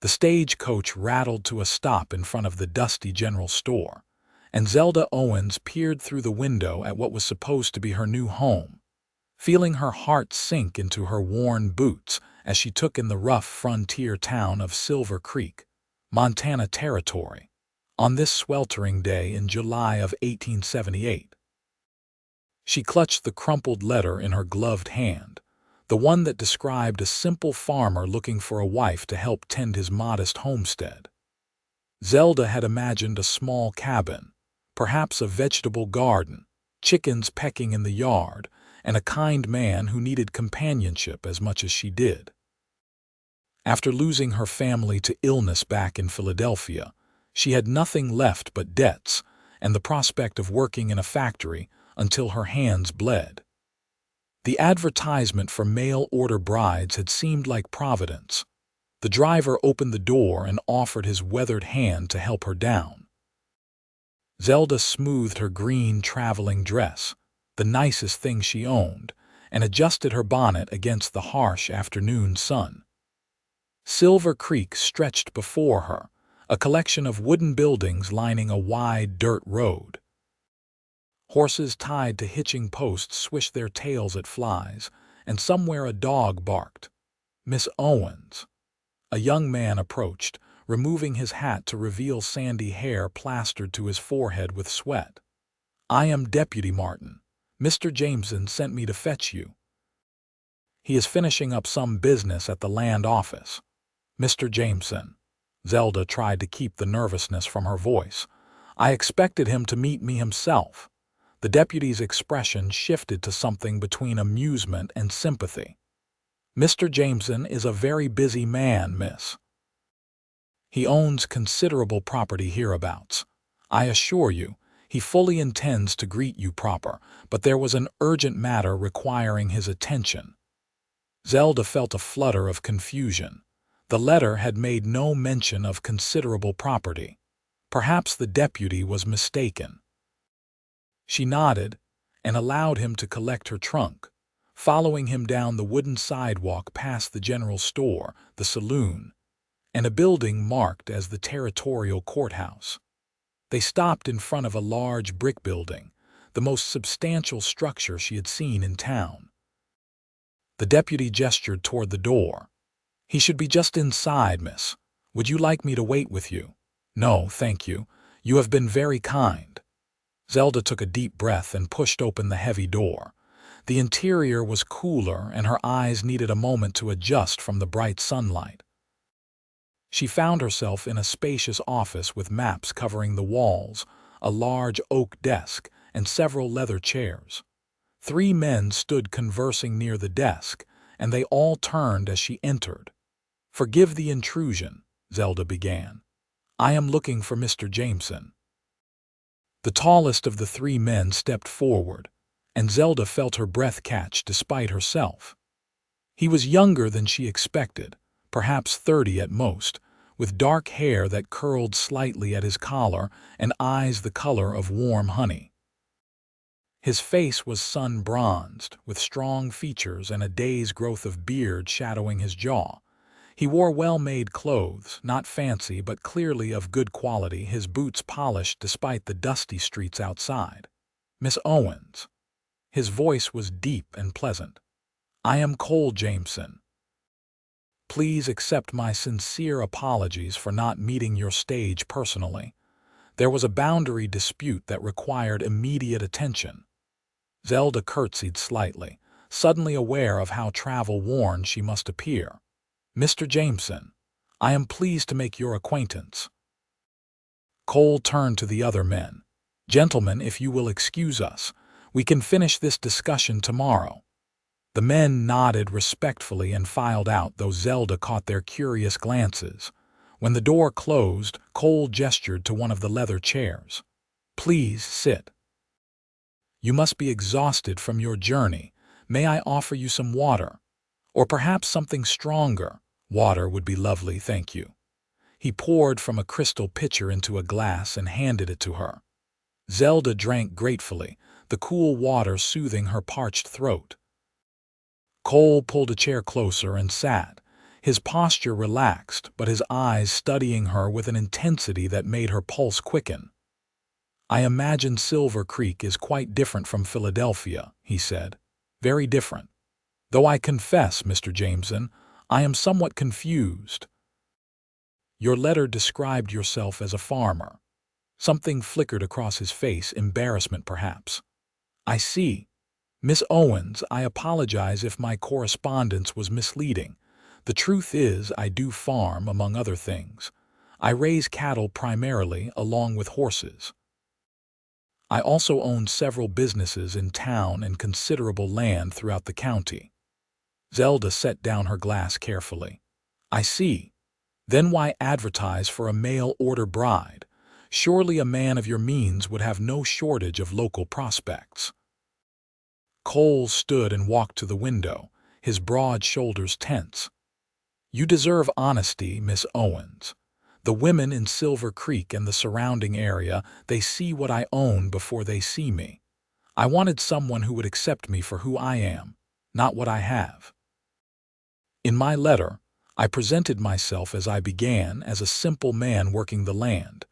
The stagecoach rattled to a stop in front of the dusty general store, and Zelda Owens peered through the window at what was supposed to be her new home, feeling her heart sink into her worn boots as she took in the rough frontier town of Silver Creek, Montana Territory, on this sweltering day in July of 1878. She clutched the crumpled letter in her gloved hand, the one that described a simple farmer looking for a wife to help tend his modest homestead. Zelda had imagined a small cabin, perhaps a vegetable garden, chickens pecking in the yard, and a kind man who needed companionship as much as she did. After losing her family to illness back in Philadelphia, she had nothing left but debts and the prospect of working in a factory until her hands bled. The advertisement for mail-order brides had seemed like providence. The driver opened the door and offered his weathered hand to help her down. Zelda smoothed her green traveling dress, the nicest thing she owned, and adjusted her bonnet against the harsh afternoon sun. Silver Creek stretched before her, a collection of wooden buildings lining a wide dirt road. Horses tied to hitching posts swished their tails at flies, and somewhere a dog barked. "Miss Owens." A young man approached, removing his hat to reveal sandy hair plastered to his forehead with sweat. "I am Deputy Martin. Mr. Jameson sent me to fetch you. He is finishing up some business at the land office." "Mr. Jameson." Zelda tried to keep the nervousness from her voice. "I expected him to meet me himself." The deputy's expression shifted to something between amusement and sympathy. "Mr. Jameson is a very busy man, miss. He owns considerable property hereabouts. I assure you, he fully intends to greet you proper, but there was an urgent matter requiring his attention." Zelda felt a flutter of confusion. The letter had made no mention of considerable property. Perhaps the deputy was mistaken. She nodded and allowed him to collect her trunk, following him down the wooden sidewalk past the general store, the saloon, and a building marked as the territorial courthouse. They stopped in front of a large brick building, the most substantial structure she had seen in town. The deputy gestured toward the door. "He should be just inside, miss. Would you like me to wait with you?" "No, thank you. You have been very kind." Zelda took a deep breath and pushed open the heavy door. The interior was cooler, and her eyes needed a moment to adjust from the bright sunlight. She found herself in a spacious office with maps covering the walls, a large oak desk, and several leather chairs. 3 men stood conversing near the desk, and they all turned as she entered. "Forgive the intrusion," Zelda began. "I am looking for Mr. Jameson." The tallest of the 3 men stepped forward, and Zelda felt her breath catch despite herself. He was younger than she expected, perhaps 30 at most, with dark hair that curled slightly at his collar and eyes the color of warm honey. His face was sun-bronzed, with strong features and a day's growth of beard shadowing his jaw. He wore well-made clothes, not fancy but clearly of good quality, his boots polished despite the dusty streets outside. "Miss Owens." His voice was deep and pleasant. "I am Cole Jameson. Please accept my sincere apologies for not meeting your stage personally. There was a boundary dispute that required immediate attention." Zelda curtsied slightly, suddenly aware of how travel-worn she must appear. "Mr. Jameson, I am pleased to make your acquaintance." Cole turned to the other men. "Gentlemen, if you will excuse us, we can finish this discussion tomorrow." The men nodded respectfully and filed out, though Zelda caught their curious glances. When the door closed, Cole gestured to one of the leather chairs. "Please sit. You must be exhausted from your journey. May I offer you some water? Or perhaps something stronger?" "Water would be lovely, thank you." He poured from a crystal pitcher into a glass and handed it to her. Zelda drank gratefully, the cool water soothing her parched throat. Cole pulled a chair closer and sat, His posture relaxed, but his eyes studying her with an intensity that made her pulse quicken. "I imagine Silver Creek is quite different from Philadelphia," he said. "Very different. Though I confess, Mr. Jameson, I am somewhat confused. Your letter described yourself as a farmer." Something flickered across his face, embarrassment perhaps. "I see. Miss Owens, I apologize if my correspondence was misleading. The truth is, I do farm, among other things. I raise cattle primarily, along with horses. I also own several businesses in town and considerable land throughout the county." Zelda set down her glass carefully. "I see. Then why advertise for a mail-order bride? Surely a man of your means would have no shortage of local prospects." Cole stood and walked to the window, his broad shoulders tense. "You deserve honesty, Miss Owens. The women in Silver Creek and the surrounding area, they see what I own before they see me. I wanted someone who would accept me for who I am, not what I have. In my letter, I presented myself as I began, as a simple man working the land.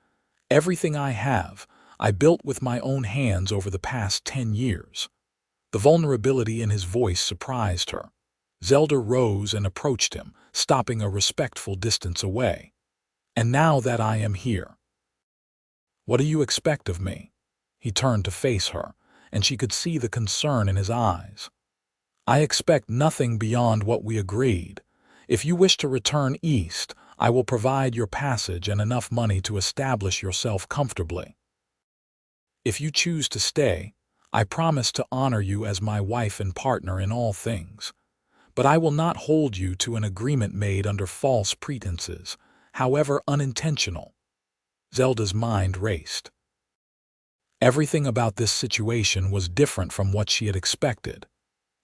Everything I have, I built with my own hands over the past 10 years. The vulnerability in his voice surprised her. Zelda rose and approached him, stopping a respectful distance away. "And now that I am here, what do you expect of me?" He turned to face her, and she could see the concern in his eyes. "I expect nothing beyond what we agreed. If you wish to return east, I will provide your passage and enough money to establish yourself comfortably. If you choose to stay, I promise to honor you as my wife and partner in all things. But I will not hold you to an agreement made under false pretenses, however unintentional." Zelda's mind raced. Everything about this situation was different from what she had expected.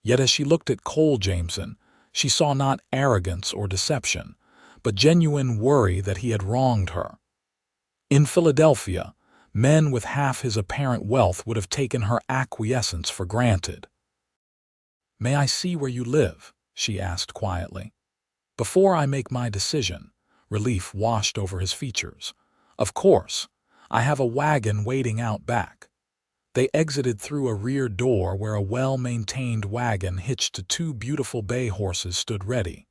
Yet as she looked at Cole Jameson, she saw not arrogance or deception, but genuine worry that he had wronged her. In Philadelphia, men with half his apparent wealth would have taken her acquiescence for granted. "May I see where you live?" she asked quietly. "Before I make my decision." Relief washed over his features. "Of course. I have a wagon waiting out back." They exited through a rear door where a well-maintained wagon hitched to 2 beautiful bay horses stood ready.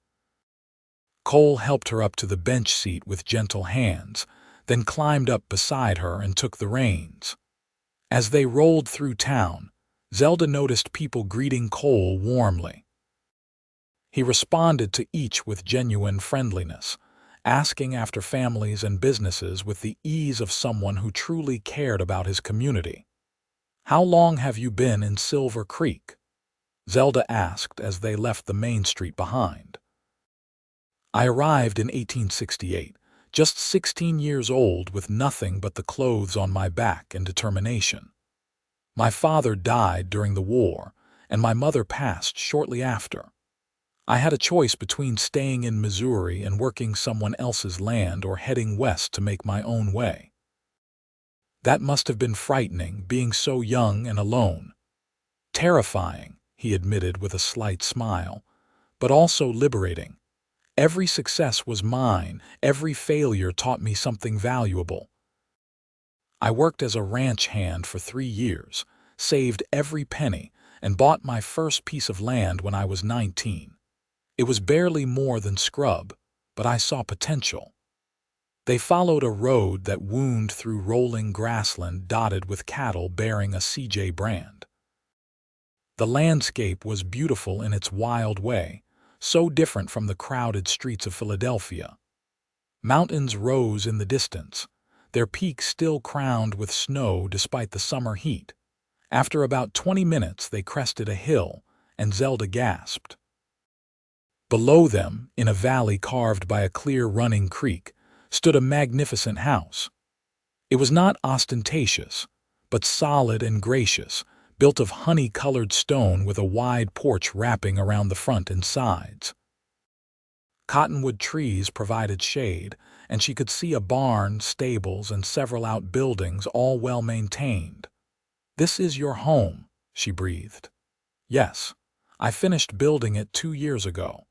Cole helped her up to the bench seat with gentle hands, then climbed up beside her and took the reins. As they rolled through town, Zelda noticed people greeting Cole warmly. He responded to each with genuine friendliness, asking after families and businesses with the ease of someone who truly cared about his community. "How long have you been in Silver Creek?" Zelda asked as they left the main street behind. "I arrived in 1868, just 16 years old with nothing but the clothes on my back and determination. My father died during the war, and my mother passed shortly after. I had a choice between staying in Missouri and working someone else's land or heading west to make my own way. That must have been frightening, being so young and alone." "Terrifying," he admitted with a slight smile, "but also liberating. Every success was mine, every failure taught me something valuable. I worked as a ranch hand for 3 years, saved every penny, and bought my first piece of land when I was 19. It was barely more than scrub, but I saw potential." They followed a road that wound through rolling grassland dotted with cattle bearing a CJ brand. The landscape was beautiful in its wild way, so different from the crowded streets of Philadelphia. Mountains rose in the distance, their peaks still crowned with snow despite the summer heat. After about 20 minutes they crested a hill, and Zelda gasped. Below them, in a valley carved by a clear running creek, stood a magnificent house. It was not ostentatious, but solid and gracious, built of honey-colored stone with a wide porch wrapping around the front and sides. Cottonwood trees provided shade, and she could see a barn, stables, and several outbuildings, all well maintained. "This is your home," she breathed. "Yes, I finished building it 2 years ago."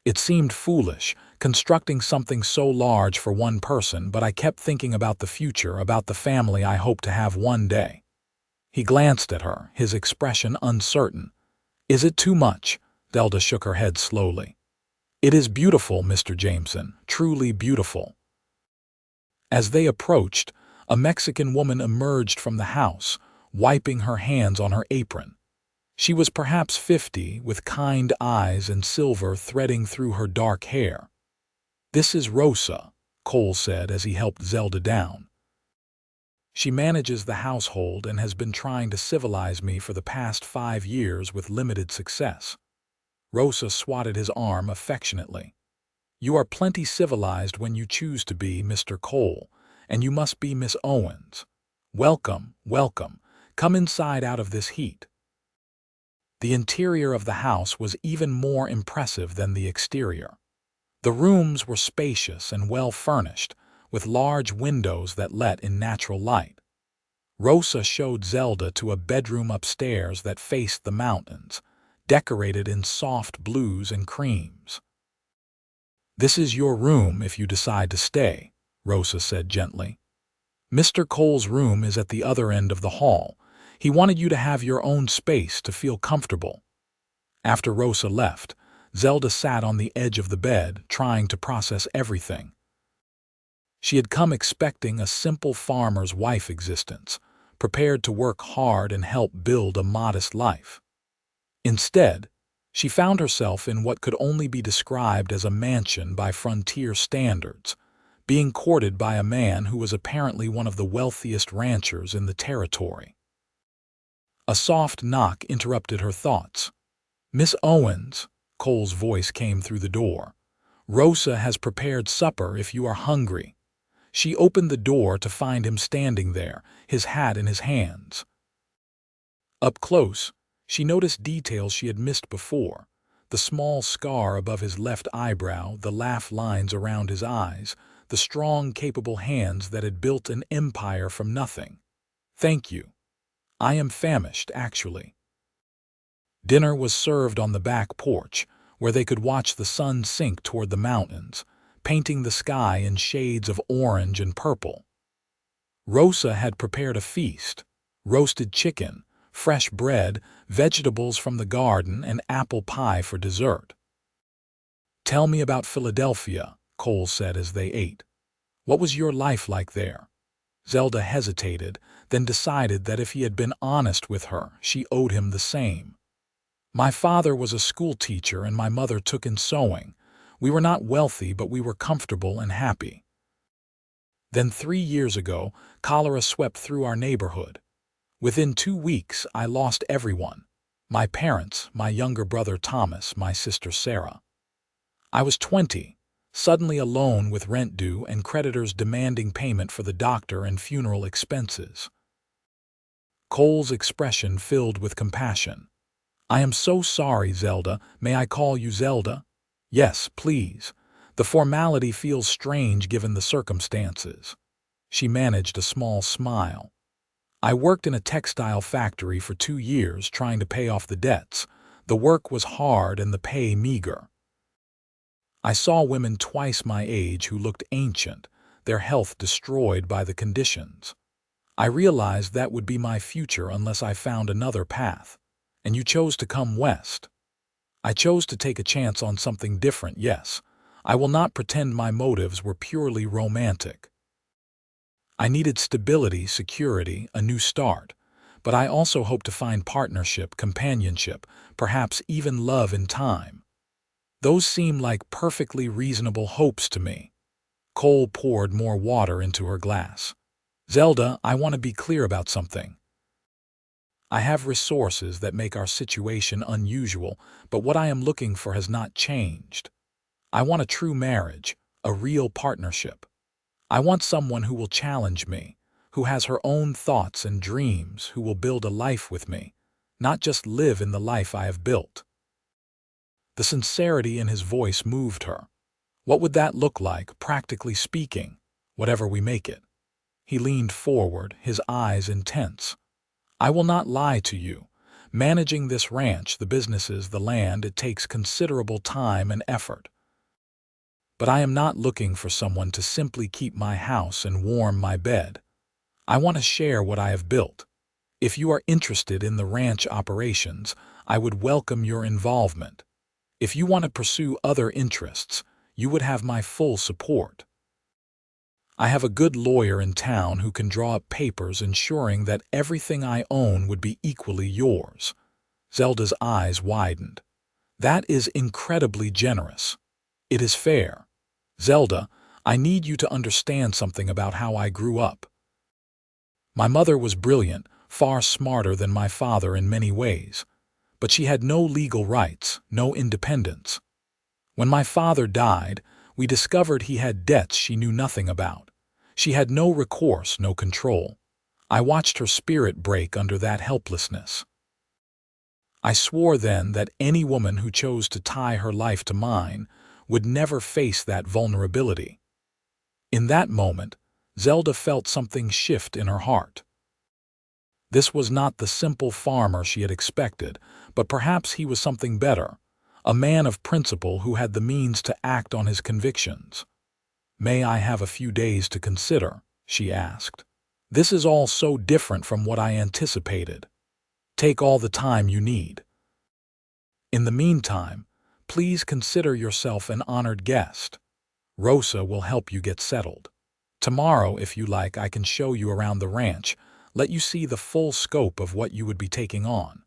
It seemed foolish, constructing something so large for one person, but I kept thinking about the future, about the family I hoped to have one day. He glanced at her, his expression uncertain. "Is it too much?" Zelda shook her head slowly. "It is beautiful, Mr. Jameson, truly beautiful." As they approached, a Mexican woman emerged from the house, wiping her hands on her apron. She was perhaps 50, with kind eyes and silver threading through her dark hair. "This is Rosa," Cole said as he helped Zelda down. "She manages the household and has been trying to civilize me for the past 5 years with limited success." Rosa swatted his arm affectionately. "You are plenty civilized when you choose to be, Mr. Cole, and you must be Miss Owens. Welcome, welcome. Come inside out of this heat." The interior of the house was even more impressive than the exterior. The rooms were spacious and well-furnished, with large windows that let in natural light. Rosa showed Zelda to a bedroom upstairs that faced the mountains, decorated in soft blues and creams. "This is your room if you decide to stay," Rosa said gently. "Mr. Cole's room is at the other end of the hall. He wanted you to have your own space to feel comfortable." After Rosa left, Zelda sat on the edge of the bed, trying to process everything. She had come expecting a simple farmer's wife existence, prepared to work hard and help build a modest life. Instead, she found herself in what could only be described as a mansion by frontier standards, being courted by a man who was apparently one of the wealthiest ranchers in the territory. A soft knock interrupted her thoughts. "Miss Owens," Cole's voice came through the door. "Rosa has prepared supper if you are hungry." She opened the door to find him standing there, his hat in his hands. Up close, she noticed details she had missed before: the small scar above his left eyebrow, the laugh lines around his eyes, the strong, capable hands that had built an empire from nothing. "Thank you. I am famished, actually." Dinner was served on the back porch, where they could watch the sun sink toward the mountains, painting the sky in shades of orange and purple. Rosa had prepared a feast: roasted chicken, fresh bread, vegetables from the garden, and apple pie for dessert. "Tell me about Philadelphia," Cole said as they ate. "What was your life like there?" Zelda hesitated, then decided that if he had been honest with her, she owed him the same. "My father was a school teacher and my mother took in sewing. We were not wealthy, but we were comfortable and happy. Then 3 years ago, cholera swept through our neighborhood. Within 2 weeks, I lost everyone: my parents, my younger brother Thomas, my sister Sarah. I was 20, suddenly alone with rent due and creditors demanding payment for the doctor and funeral expenses." Cole's expression filled with compassion. "I am so sorry, Zelda. May I call you Zelda?" "Yes, please. The formality feels strange given the circumstances." She managed a small smile. "I worked in a textile factory for 2 years trying to pay off the debts. The work was hard and the pay meager. I saw women twice my age who looked ancient, their health destroyed by the conditions. I realized that would be my future unless I found another path. And you chose to come west." "I chose to take a chance on something different, yes. I will not pretend my motives were purely romantic. I needed stability, security, a new start. But I also hope to find partnership, companionship, perhaps even love in time. Those seem like perfectly reasonable hopes to me." Cole poured more water into her glass. "Zelda, I want to be clear about something. I have resources that make our situation unusual, but what I am looking for has not changed. I want a true marriage, a real partnership. I want someone who will challenge me, who has her own thoughts and dreams, who will build a life with me, not just live in the life I have built." The sincerity in his voice moved her. "What would that look like, practically speaking, whatever we make it?" He leaned forward, his eyes intense. "I will not lie to you. Managing this ranch, the businesses, the land, it takes considerable time and effort. But I am not looking for someone to simply keep my house and warm my bed. I want to share what I have built. If you are interested in the ranch operations, I would welcome your involvement. If you want to pursue other interests, you would have my full support. I have a good lawyer in town who can draw up papers ensuring that everything I own would be equally yours. Zelda's eyes widened. That is incredibly generous. It is fair. Zelda, I need you to understand something about how I grew up. My mother was brilliant, far smarter than my father in many ways, but she had no legal rights, no independence. When my father died, we discovered he had debts she knew nothing about. She had no recourse, no control. I watched her spirit break under that helplessness. I swore then that any woman who chose to tie her life to mine would never face that vulnerability. In that moment, Zelda felt something shift in her heart. This was not the simple farmer she had expected, but perhaps he was something better, a man of principle who had the means to act on his convictions. "May I have a few days to consider?" she asked. "This is all so different from what I anticipated. Take all the time you need. In the meantime, please consider yourself an honored guest. Rosa will help you get settled. Tomorrow, if you like, I can show you around the ranch, let you see the full scope of what you would be taking on."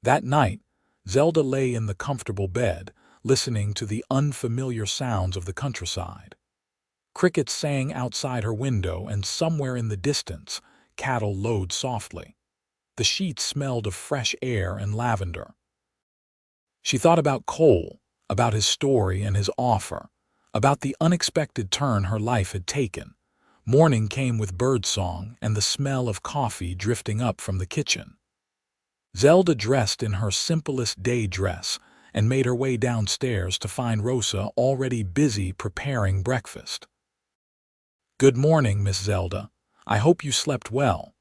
That night, Zelda lay in the comfortable bed, listening to the unfamiliar sounds of the countryside. Crickets sang outside her window, and somewhere in the distance, cattle lowed softly. The sheets smelled of fresh air and lavender. She thought about Cole, about his story and his offer, about the unexpected turn her life had taken. Morning came with birdsong and the smell of coffee drifting up from the kitchen. Zelda dressed in her simplest day dress and made her way downstairs to find Rosa already busy preparing breakfast. "Good morning, Miss Zelda. I hope you slept well."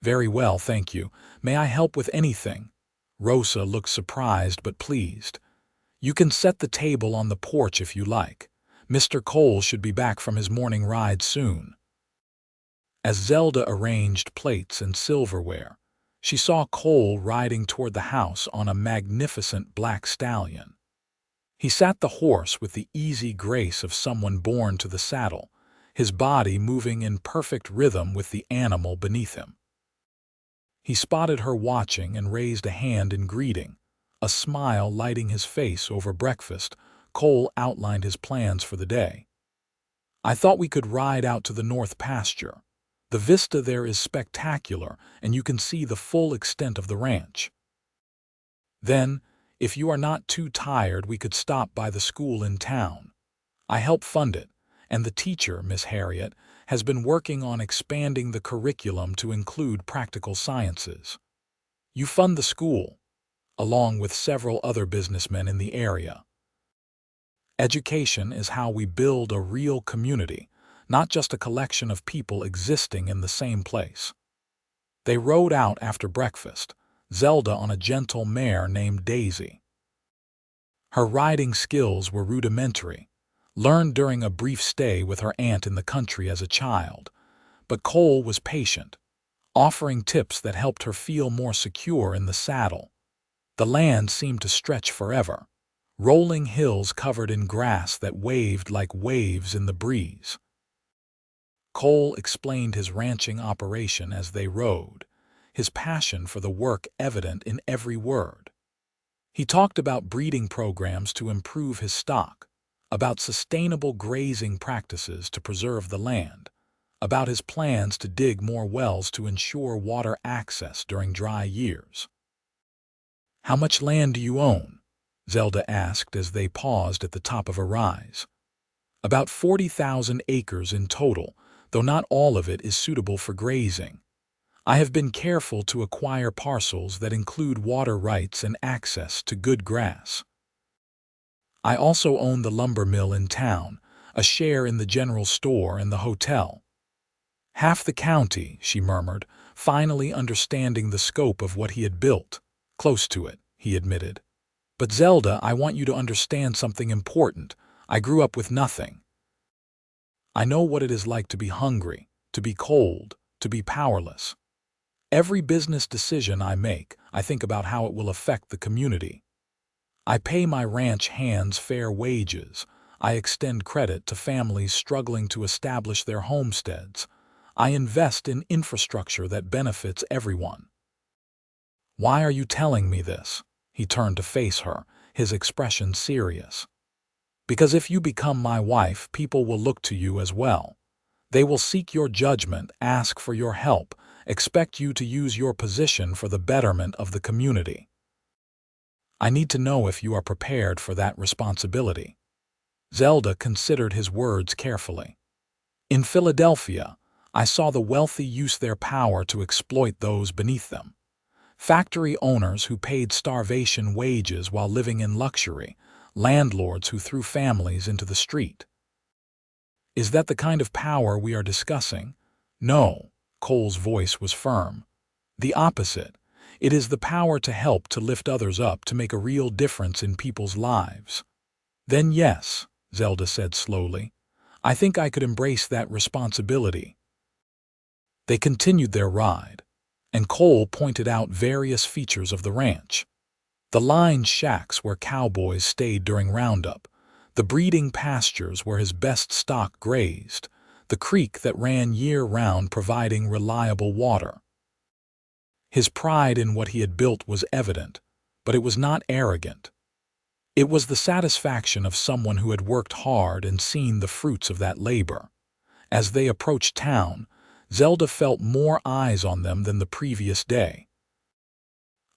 "Very well, thank you. May I help with anything?" Rosa looked surprised but pleased. "You can set the table on the porch if you like. Mr. Cole should be back from his morning ride soon." As Zelda arranged plates and silverware, she saw Cole riding toward the house on a magnificent black stallion. He sat the horse with the easy grace of someone born to the saddle, his body moving in perfect rhythm with the animal beneath him. He spotted her watching and raised a hand in greeting. A smile lighting his face over breakfast, Cole outlined his plans for the day. "I thought we could ride out to the north pasture. The vista there is spectacular, and you can see the full extent of the ranch. Then, if you are not too tired, we could stop by the school in town. I help fund it, and the teacher, Miss Harriet, has been working on expanding the curriculum to include practical sciences. You fund the school, along with several other businessmen in the area. Education is how we build a real community, not just a collection of people existing in the same place." They rode out after breakfast, Zelda on a gentle mare named Daisy. Her riding skills were rudimentary, learned during a brief stay with her aunt in the country as a child, but Cole was patient, offering tips that helped her feel more secure in the saddle. The land seemed to stretch forever, rolling hills covered in grass that waved like waves in the breeze. Cole explained his ranching operation as they rode, his passion for the work evident in every word. He talked about breeding programs to improve his stock, about sustainable grazing practices to preserve the land, about his plans to dig more wells to ensure water access during dry years. "How much land do you own?" Zelda asked as they paused at the top of a rise. "About 40,000 acres in total, though not all of it is suitable for grazing. I have been careful to acquire parcels that include water rights and access to good grass. I also own the lumber mill in town, a share in the general store and the hotel." "Half the county," she murmured, finally understanding the scope of what he had built. "Close to it," he admitted. "But Zelda, I want you to understand something important. I grew up with nothing. I know what it is like to be hungry, to be cold, to be powerless. Every business decision I make, I think about how it will affect the community. I pay my ranch hands fair wages. I extend credit to families struggling to establish their homesteads. I invest in infrastructure that benefits everyone. Why are you telling me this? He turned to face her, his expression serious. Because if you become my wife, people will look to you as well. They will seek your judgment, ask for your help, expect you to use your position for the betterment of the community. I need to know if you are prepared for that responsibility. Zelda considered his words carefully. In Philadelphia, I saw the wealthy use their power to exploit those beneath them. Factory owners who paid starvation wages while living in luxury, landlords who threw families into the street. Is that the kind of power we are discussing? No, Cole's voice was firm. The opposite. It is the power to help, to lift others up, to make a real difference in people's lives. Then yes, Zelda said slowly, I think I could embrace that responsibility. They continued their ride, and Cole pointed out various features of the ranch. The lined shacks where cowboys stayed during roundup, the breeding pastures where his best stock grazed, the creek that ran year-round providing reliable water. His pride in what he had built was evident, but it was not arrogant. It was the satisfaction of someone who had worked hard and seen the fruits of that labor. As they approached town, Zelda felt more eyes on them than the previous day.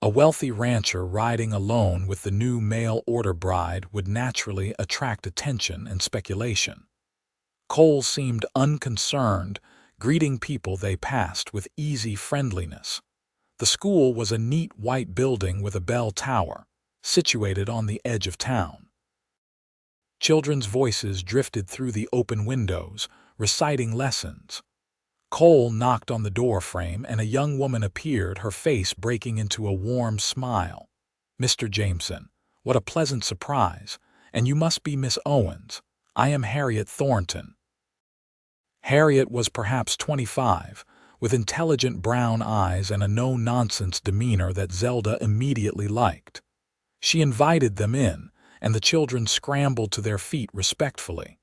A wealthy rancher riding alone with the new mail-order bride would naturally attract attention and speculation. Cole seemed unconcerned, greeting people they passed with easy friendliness. The school was a neat white building with a bell tower, situated on the edge of town. Children's voices drifted through the open windows, reciting lessons. Cole knocked on the door frame and a young woman appeared, her face breaking into a warm smile. Mr. Jameson, what a pleasant surprise, and you must be Miss Owens. I am Harriet Thornton. Harriet was perhaps 25, with intelligent brown eyes and a no-nonsense demeanor that Zelda immediately liked. She invited them in, and the children scrambled to their feet respectfully.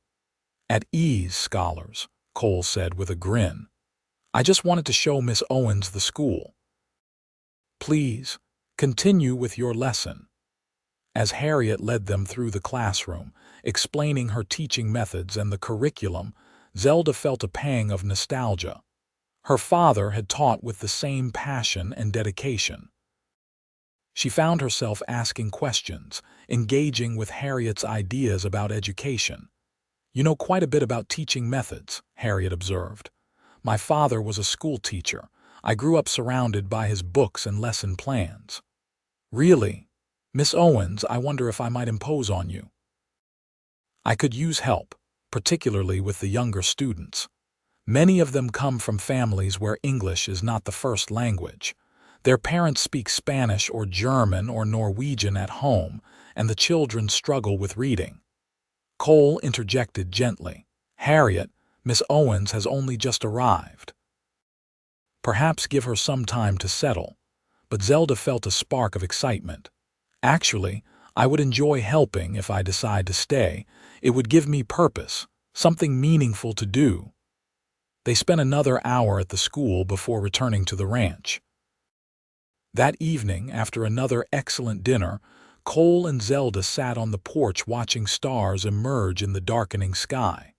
At ease, scholars, Cole said with a grin. I just wanted to show Miss Owens the school. Please, continue with your lesson. As Harriet led them through the classroom, explaining her teaching methods and the curriculum, Zelda felt a pang of nostalgia. Her father had taught with the same passion and dedication. She found herself asking questions, engaging with Harriet's ideas about education. You know quite a bit about teaching methods, Harriet observed. My father was a school teacher. I grew up surrounded by his books and lesson plans. Really? Miss Owens, I wonder if I might impose on you. I could use help, particularly with the younger students. Many of them come from families where English is not the first language. Their parents speak Spanish or German or Norwegian at home, and the children struggle with reading. Cole interjected gently. Harriet, Miss Owens has only just arrived. Perhaps give her some time to settle. But Zelda felt a spark of excitement. Actually, I would enjoy helping if I decide to stay. It would give me purpose, something meaningful to do. They spent another hour at the school before returning to the ranch. That evening, after another excellent dinner, Cole and Zelda sat on the porch watching stars emerge in the darkening sky.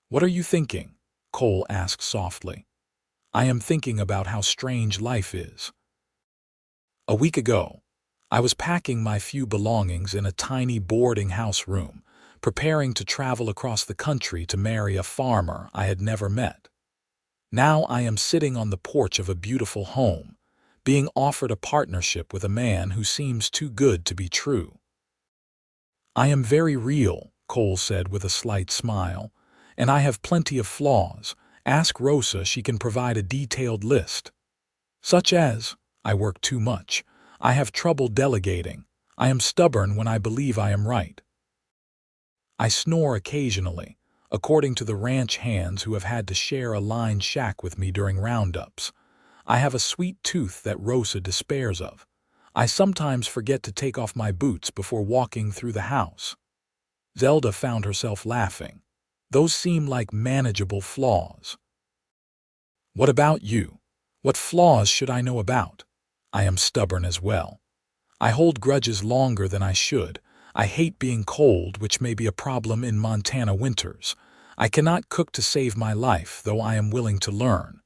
What are you thinking? Cole asked softly. I am thinking about how strange life is. A week ago, I was packing my few belongings in a tiny boarding house room, preparing to travel across the country to marry a farmer I had never met. Now I am sitting on the porch of a beautiful home, being offered a partnership with a man who seems too good to be true. I am very real, Cole said with a slight smile, and I have plenty of flaws. Ask Rosa, she can provide a detailed list. Such as, I work too much, I have trouble delegating, I am stubborn when I believe I am right. I snore occasionally, according to the ranch hands who have had to share a lined shack with me during roundups. I have a sweet tooth that Rosa despairs of. I sometimes forget to take off my boots before walking through the house. Zelda found herself laughing. Those seem like manageable flaws. What about you? What flaws should I know about? I am stubborn as well. I hold grudges longer than I should. I hate being cold, which may be a problem in Montana winters. I cannot cook to save my life, though I am willing to learn.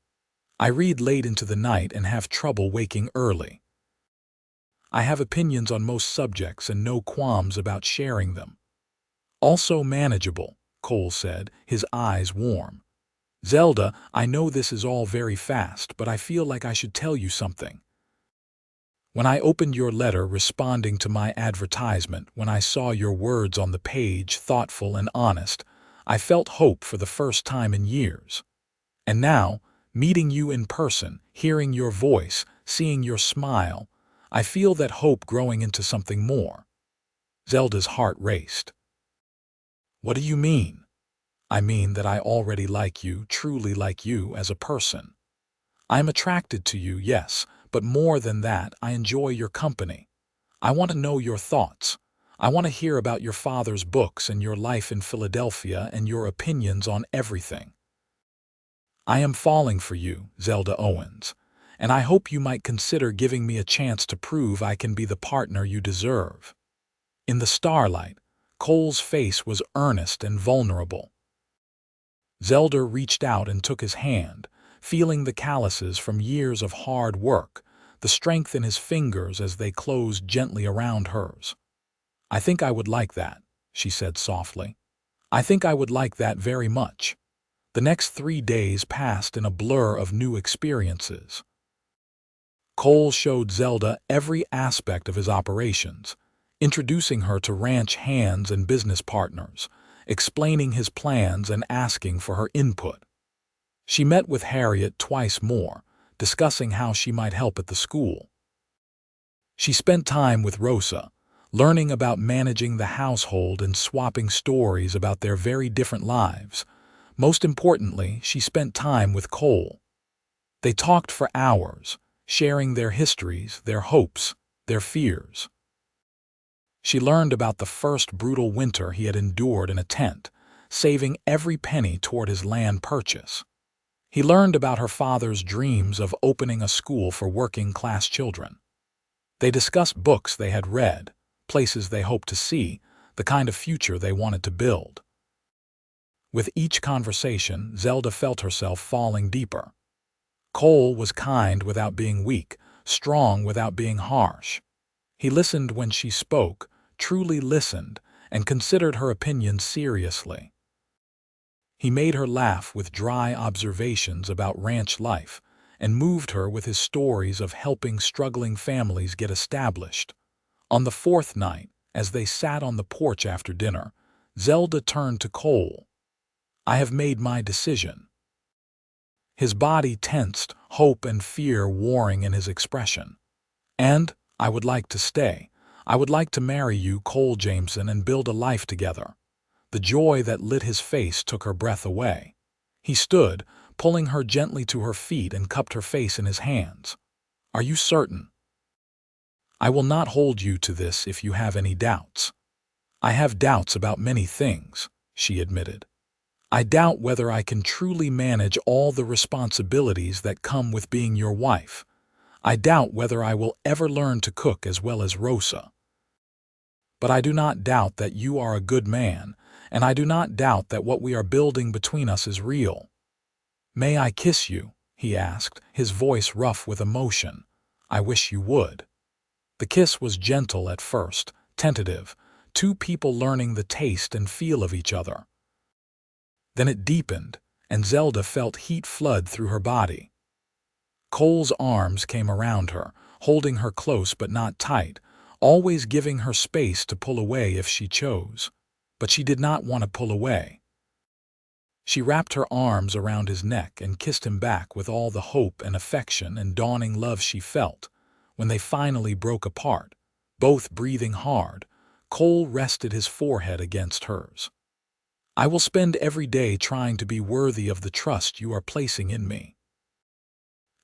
I read late into the night and have trouble waking early. I have opinions on most subjects and no qualms about sharing them. Also manageable, Cole said, his eyes warm. Zelda, I know this is all very fast, but I feel like I should tell you something. When I opened your letter responding to my advertisement, when I saw your words on the page, thoughtful and honest, I felt hope for the first time in years. And now, meeting you in person, hearing your voice, seeing your smile, I feel that hope growing into something more. Zelda's heart raced. What do you mean? I mean that I already like you, truly like you as a person. I'm attracted to you, yes, but more than that, I enjoy your company. I want to know your thoughts. I want to hear about your father's books and your life in Philadelphia and your opinions on everything. I am falling for you, Zelda Owens, and I hope you might consider giving me a chance to prove I can be the partner you deserve. In the starlight, Cole's face was earnest and vulnerable. Zelda reached out and took his hand, feeling the calluses from years of hard work, the strength in his fingers as they closed gently around hers. I think I would like that, she said softly. I think I would like that very much. The next 3 days passed in a blur of new experiences. Cole showed Zelda every aspect of his operations, introducing her to ranch hands and business partners, explaining his plans and asking for her input. She met with Harriet twice more, discussing how she might help at the school. She spent time with Rosa, learning about managing the household and swapping stories about their very different lives. Most importantly, she spent time with Cole. They talked for hours, sharing their histories, their hopes, their fears. She learned about the first brutal winter he had endured in a tent, saving every penny toward his land purchase. He learned about her father's dreams of opening a school for working-class children. They discussed books they had read, places they hoped to see, the kind of future they wanted to build. With each conversation, Zelda felt herself falling deeper. Cole was kind without being weak, strong without being harsh. He listened when she spoke, truly listened, and considered her opinion seriously. He made her laugh with dry observations about ranch life and moved her with his stories of helping struggling families get established. On the 4th night, as they sat on the porch after dinner, Zelda turned to Cole. I have made my decision. His body tensed, hope and fear warring in his expression. And I would like to stay. I would like to marry you, Cole Jameson, and build a life together. The joy that lit his face took her breath away. He stood, pulling her gently to her feet and cupped her face in his hands. Are you certain? I will not hold you to this if you have any doubts. I have doubts about many things, she admitted. I doubt whether I can truly manage all the responsibilities that come with being your wife. I doubt whether I will ever learn to cook as well as Rosa. But I do not doubt that you are a good man, and I do not doubt that what we are building between us is real. May I kiss you? He asked, his voice rough with emotion. I wish you would. The kiss was gentle at first, tentative, two people learning the taste and feel of each other. Then it deepened, and Zelda felt heat flood through her body. Cole's arms came around her, holding her close but not tight, always giving her space to pull away if she chose. But she did not want to pull away. She wrapped her arms around his neck and kissed him back with all the hope and affection and dawning love she felt. When they finally broke apart, both breathing hard, Cole rested his forehead against hers. I will spend every day trying to be worthy of the trust you are placing in me.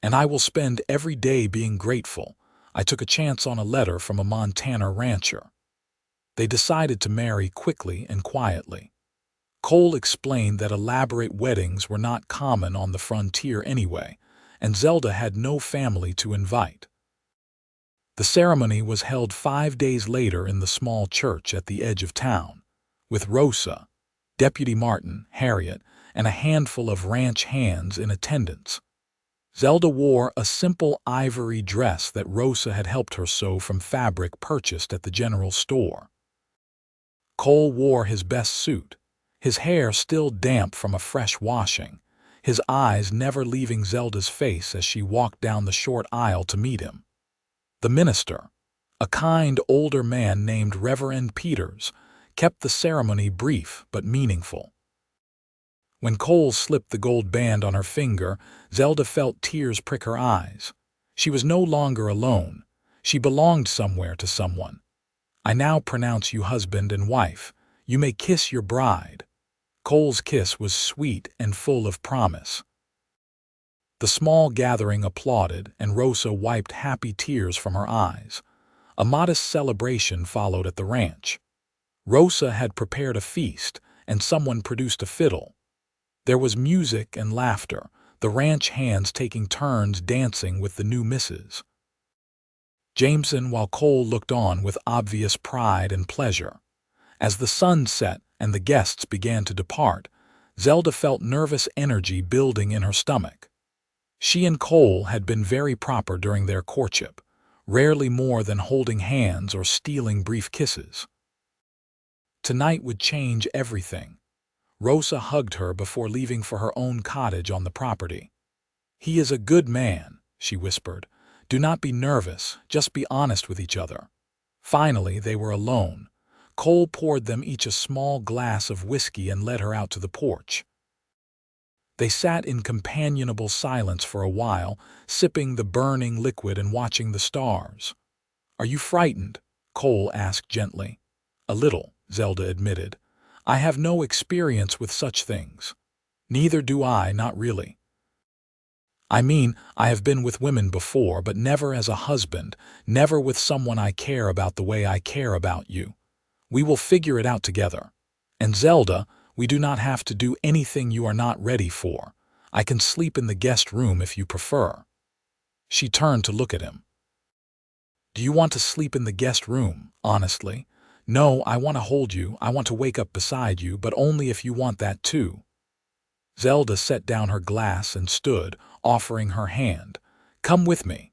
And I will spend every day being grateful I took a chance on a letter from a Montana rancher. They decided to marry quickly and quietly. Cole explained that elaborate weddings were not common on the frontier anyway, and Zelda had no family to invite. The ceremony was held 5 days later in the small church at the edge of town, with Rosa, Deputy Martin, Harriet, and a handful of ranch hands in attendance. Zelda wore a simple ivory dress that Rosa had helped her sew from fabric purchased at the general store. Cole wore his best suit, his hair still damp from a fresh washing, his eyes never leaving Zelda's face as she walked down the short aisle to meet him. The minister, a kind older man named Reverend Peters, kept the ceremony brief but meaningful. When Cole slipped the gold band on her finger, Zelda felt tears prick her eyes. She was no longer alone. She belonged somewhere to someone. I now pronounce you husband and wife. You may kiss your bride. Cole's kiss was sweet and full of promise. The small gathering applauded, and Rosa wiped happy tears from her eyes. A modest celebration followed at the ranch. Rosa had prepared a feast, and someone produced a fiddle. There was music and laughter, the ranch hands taking turns dancing with the new missus. Jameson, while Cole looked on with obvious pride and pleasure. As the sun set and the guests began to depart, Zelda felt nervous energy building in her stomach. She and Cole had been very proper during their courtship, rarely more than holding hands or stealing brief kisses. Tonight would change everything. Rosa hugged her before leaving for her own cottage on the property. "He is a good man," she whispered. "Do not be nervous, just be honest with each other." Finally, they were alone. Cole poured them each a small glass of whiskey and led her out to the porch. They sat in companionable silence for a while, sipping the burning liquid and watching the stars. "Are you frightened?" Cole asked gently. "A little," Zelda admitted. "I have no experience with such things." "Neither do I, not really. I mean, I have been with women before, but never as a husband, never with someone I care about the way I care about you. We will figure it out together. And Zelda, we do not have to do anything you are not ready for. I can sleep in the guest room if you prefer." She turned to look at him. "Do you want to sleep in the guest room, honestly?" "No, I want to hold you, I want to wake up beside you, but only if you want that too." Zelda set down her glass and stood, offering her hand. "Come with me."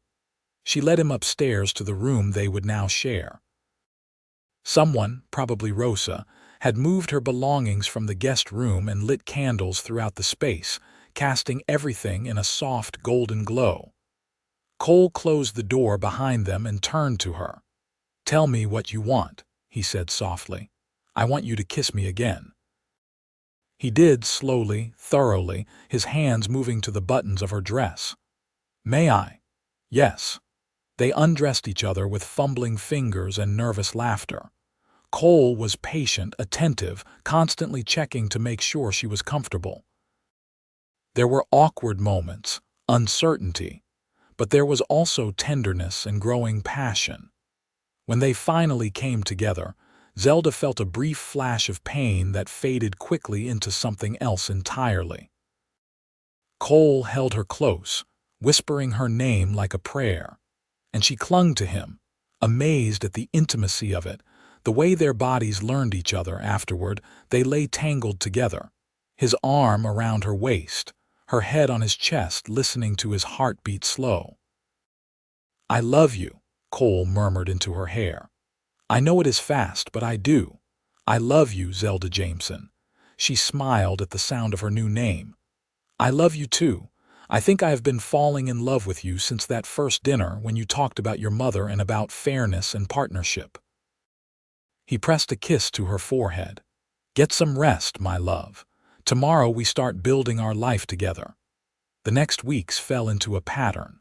She led him upstairs to the room they would now share. Someone, probably Rosa, had moved her belongings from the guest room and lit candles throughout the space, casting everything in a soft golden glow. Cole closed the door behind them and turned to her. "Tell me what you want," he said softly. "I want you to kiss me again." He did, slowly, thoroughly, his hands moving to the buttons of her dress. "May I?" "Yes." They undressed each other with fumbling fingers and nervous laughter. Cole was patient, attentive, constantly checking to make sure she was comfortable. There were awkward moments, uncertainty, but there was also tenderness and growing passion. When they finally came together, Zelda felt a brief flash of pain that faded quickly into something else entirely. Cole held her close, whispering her name like a prayer, and she clung to him, amazed at the intimacy of it. The way their bodies learned each other afterward, they lay tangled together, his arm around her waist, her head on his chest, listening to his heartbeat slow. "I love you," Cole murmured into her hair. "I know it is fast, but I do. I love you, Zelda Jameson." She smiled at the sound of her new name. "I love you too. I think I have been falling in love with you since that first dinner when you talked about your mother and about fairness and partnership." He pressed a kiss to her forehead. "Get some rest, my love. Tomorrow we start building our life together." The next weeks fell into a pattern.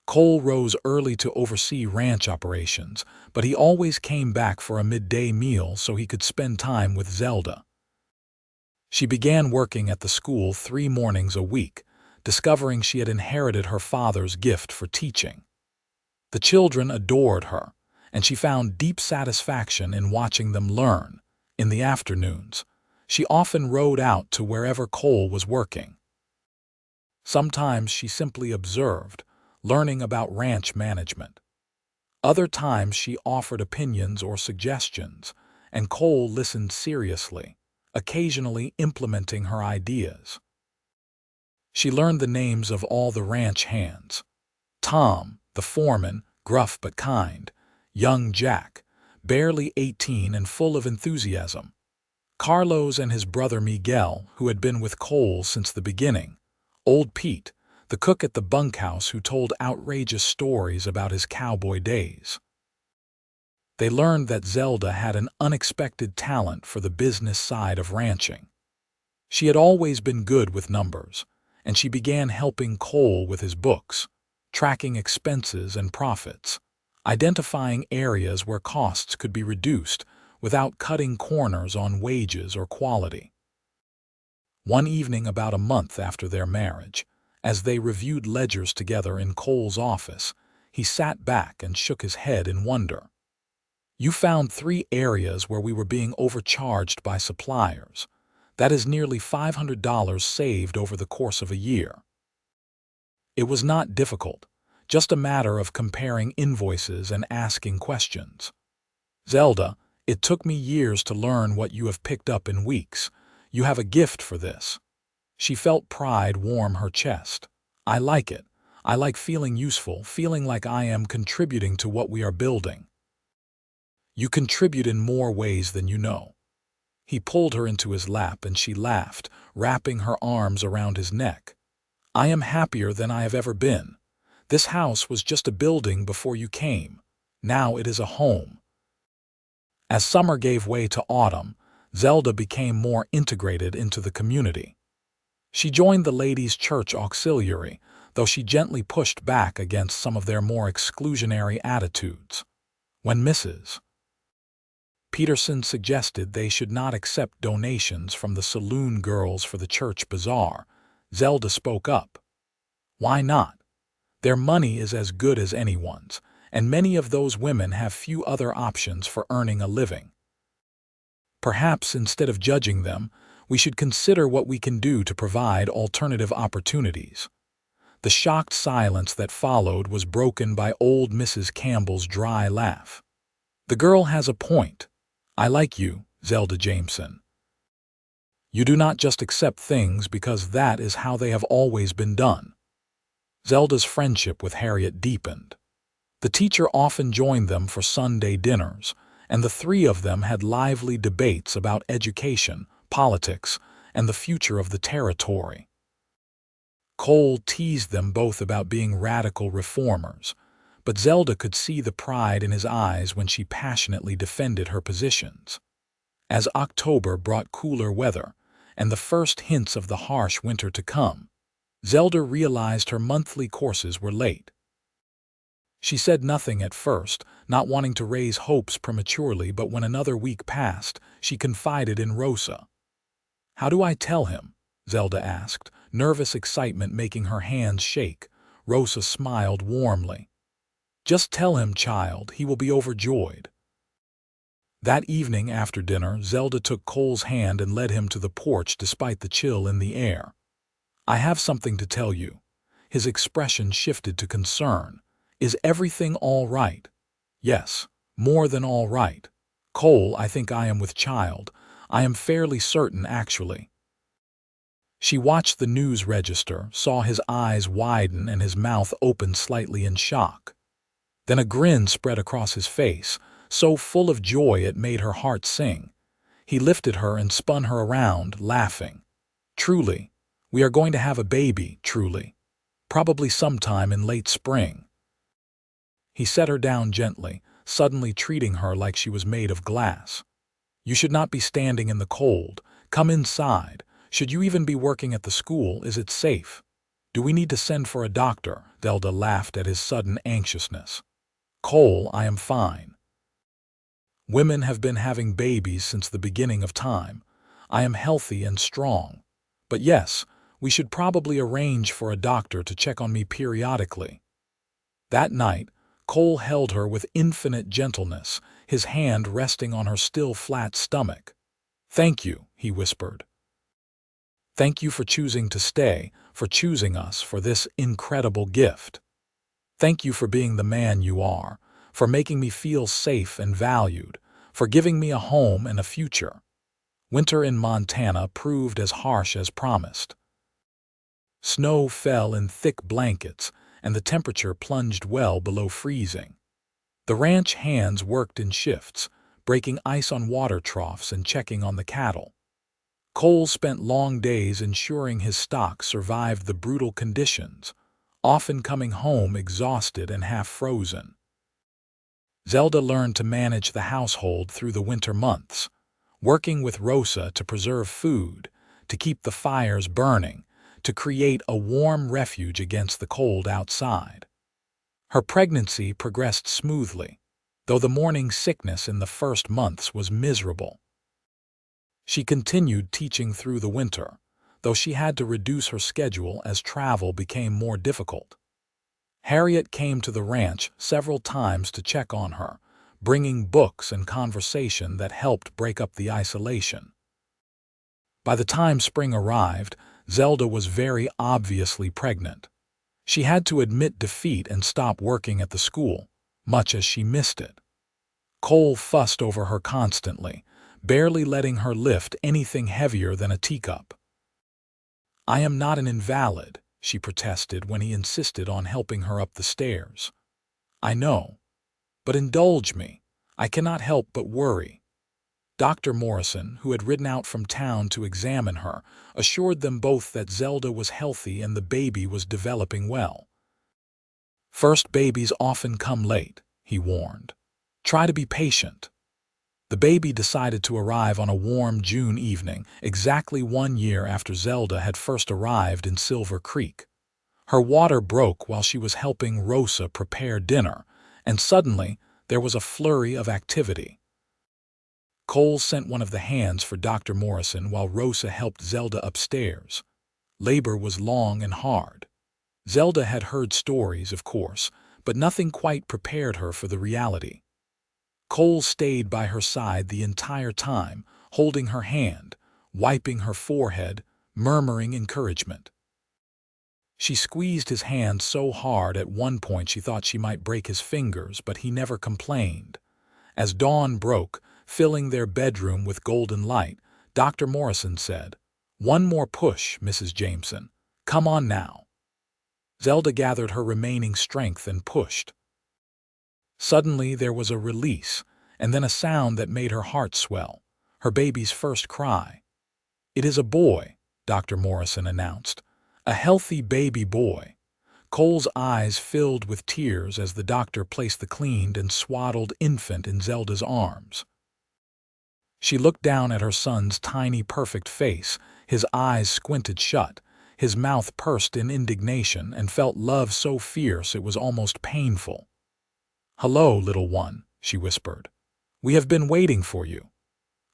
Cole rose early to oversee ranch operations, but he always came back for a midday meal so he could spend time with Zelda. She began working at the school 3 mornings a week, discovering she had inherited her father's gift for teaching. The children adored her, and she found deep satisfaction in watching them learn. In the afternoons, she often rode out to wherever Cole was working. Sometimes she simply observed, learning about ranch management. Other times she offered opinions or suggestions, and Cole listened seriously, occasionally implementing her ideas. She learned the names of all the ranch hands. Tom, the foreman, gruff but kind. Young Jack, barely 18 and full of enthusiasm. Carlos and his brother Miguel, who had been with Cole since the beginning. Old Pete, the cook at the bunkhouse who told outrageous stories about his cowboy days. They learned that Zelda had an unexpected talent for the business side of ranching. She had always been good with numbers, and she began helping Cole with his books, tracking expenses and profits, identifying areas where costs could be reduced without cutting corners on wages or quality. One evening about a month after their marriage, as they reviewed ledgers together in Cole's office, he sat back and shook his head in wonder. "You found 3 areas where we were being overcharged by suppliers. That is nearly $500 saved over the course of a year." It was not difficult, just a matter of comparing invoices and asking questions. "Zelda, it took me years to learn what you have picked up in weeks. You have a gift for this." She felt pride warm her chest. "I like it. I like feeling useful, feeling like I am contributing to what we are building." "You contribute in more ways than you know." He pulled her into his lap and she laughed, wrapping her arms around his neck. "I am happier than I have ever been. This house was just a building before you came. Now it is a home." As summer gave way to autumn, Zelda became more integrated into the community. She joined the ladies' church auxiliary, though she gently pushed back against some of their more exclusionary attitudes. When Mrs. Peterson suggested they should not accept donations from the saloon girls for the church bazaar, Zelda spoke up. "Why not? Their money is as good as anyone's, and many of those women have few other options for earning a living. Perhaps instead of judging them, we should consider what we can do to provide alternative opportunities." The shocked silence that followed was broken by old Mrs. Campbell's dry laugh. "The girl has a point. I like you, Zelda Jameson. You do not just accept things because that is how they have always been done." Zelda's friendship with Harriet deepened. The teacher often joined them for Sunday dinners, and the 3 of them had lively debates about education, politics, and the future of the territory. Cole teased them both about being radical reformers, but Zelda could see the pride in his eyes when she passionately defended her positions. As October brought cooler weather, and the first hints of the harsh winter to come, Zelda realized her monthly courses were late. She said nothing at first, not wanting to raise hopes prematurely, but when another week passed, she confided in Rosa. "How do I tell him?" Zelda asked, nervous excitement making her hands shake. Rosa smiled warmly. "Just tell him, child, he will be overjoyed." That evening after dinner, Zelda took Cole's hand and led him to the porch despite the chill in the air. "I have something to tell you." His expression shifted to concern. "Is everything all right?" "Yes, more than all right. Cole, I think I am with child. I am fairly certain, actually." She watched the news register, saw his eyes widen and his mouth open slightly in shock. Then a grin spread across his face, so full of joy it made her heart sing. He lifted her and spun her around, laughing. "Truly, we are going to have a baby, truly. Probably sometime in late spring." He set her down gently, suddenly treating her like she was made of glass. "You should not be standing in the cold. Come inside. Should you even be working at the school, is it safe? Do we need to send for a doctor?" Zelda laughed at his sudden anxiousness. "Cole, I am fine. Women have been having babies since the beginning of time. I am healthy and strong. But yes, we should probably arrange for a doctor to check on me periodically." That night, Cole held her with infinite gentleness, his hand resting on her still flat stomach. "Thank you," he whispered. "Thank you for choosing to stay, for choosing us, for this incredible gift. Thank you for being the man you are, for making me feel safe and valued, for giving me a home and a future." Winter in Montana proved as harsh as promised. Snow fell in thick blankets, and the temperature plunged well below freezing. The ranch hands worked in shifts, breaking ice on water troughs and checking on the cattle. Cole spent long days ensuring his stock survived the brutal conditions, often coming home exhausted and half-frozen. Zelda learned to manage the household through the winter months, working with Rosa to preserve food, to keep the fires burning, to create a warm refuge against the cold outside. Her pregnancy progressed smoothly, though the morning sickness in the first months was miserable. She continued teaching through the winter, though she had to reduce her schedule as travel became more difficult. Harriet came to the ranch several times to check on her, bringing books and conversation that helped break up the isolation. By the time spring arrived, Zelda was very obviously pregnant. She had to admit defeat and stop working at the school, much as she missed it. Cole fussed over her constantly, barely letting her lift anything heavier than a teacup. "I am not an invalid," she protested when he insisted on helping her up the stairs. "I know. But indulge me. I cannot help but worry." Dr. Morrison, who had ridden out from town to examine her, assured them both that Zelda was healthy and the baby was developing well. "First babies often come late," he warned. "Try to be patient." The baby decided to arrive on a warm June evening, exactly 1 year after Zelda had first arrived in Silver Creek. Her water broke while she was helping Rosa prepare dinner, and suddenly there was a flurry of activity. Cole sent one of the hands for Dr. Morrison while Rosa helped Zelda upstairs. Labor was long and hard. Zelda had heard stories, of course, but nothing quite prepared her for the reality. Cole stayed by her side the entire time, holding her hand, wiping her forehead, murmuring encouragement. She squeezed his hand so hard at one point she thought she might break his fingers, but he never complained. As dawn broke, filling their bedroom with golden light, Dr. Morrison said, "One more push, Mrs. Jameson. Come on now." Zelda gathered her remaining strength and pushed. Suddenly there was a release, and then a sound that made her heart swell, her baby's first cry. "It is a boy," Dr. Morrison announced. "A healthy baby boy." Cole's eyes filled with tears as the doctor placed the cleaned and swaddled infant in Zelda's arms. She looked down at her son's tiny, perfect face, his eyes squinted shut, his mouth pursed in indignation, and felt love so fierce it was almost painful. "Hello, little one," she whispered. "We have been waiting for you."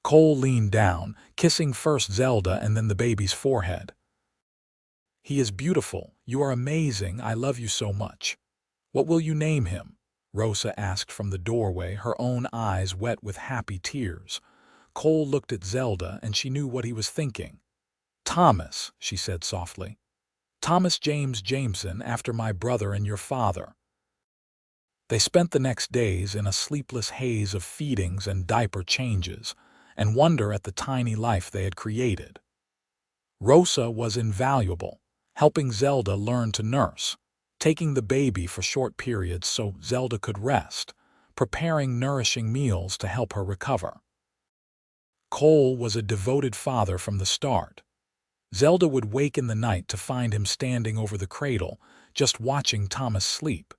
Cole leaned down, kissing first Zelda and then the baby's forehead. "He is beautiful. You are amazing. I love you so much." "What will you name him?" Rosa asked from the doorway, her own eyes wet with happy tears. Cole looked at Zelda and she knew what he was thinking. "Thomas," she said softly. "Thomas James Jameson, after my brother and your father." They spent the next days in a sleepless haze of feedings and diaper changes, and wonder at the tiny life they had created. Rosa was invaluable, helping Zelda learn to nurse, taking the baby for short periods so Zelda could rest, preparing nourishing meals to help her recover. Cole was a devoted father from the start. Zelda would wake in the night to find him standing over the cradle, just watching Thomas sleep.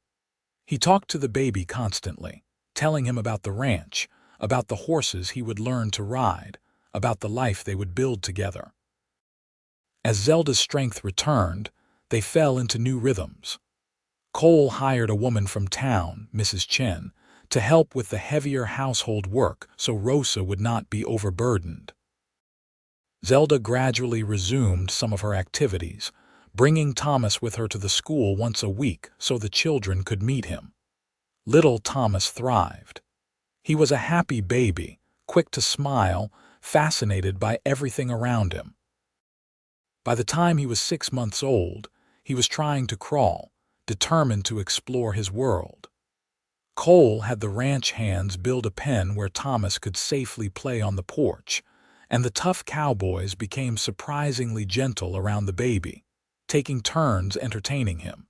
He talked to the baby constantly, telling him about the ranch, about the horses he would learn to ride, about the life they would build together. As Zelda's strength returned, they fell into new rhythms. Cole hired a woman from town, Mrs. Chen, to help with the heavier household work so Rosa would not be overburdened. Zelda gradually resumed some of her activities, bringing Thomas with her to the school once a week so the children could meet him. Little Thomas thrived. He was a happy baby, quick to smile, fascinated by everything around him. By the time he was 6 months old, he was trying to crawl, determined to explore his world. Cole had the ranch hands build a pen where Thomas could safely play on the porch, and the tough cowboys became surprisingly gentle around the baby, taking turns entertaining him.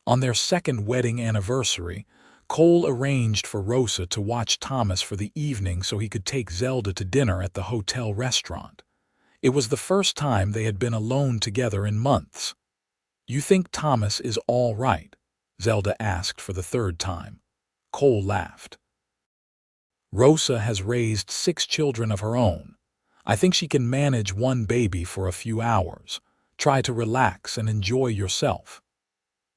On their second wedding anniversary, Cole arranged for Rosa to watch Thomas for the evening so he could take Zelda to dinner at the hotel restaurant. It was the first time they had been alone together in months. "You think Thomas is all right?" Zelda asked for the third time. Cole laughed. "Rosa has raised 6 children of her own. I think she can manage one baby for a few hours. Try to relax and enjoy yourself."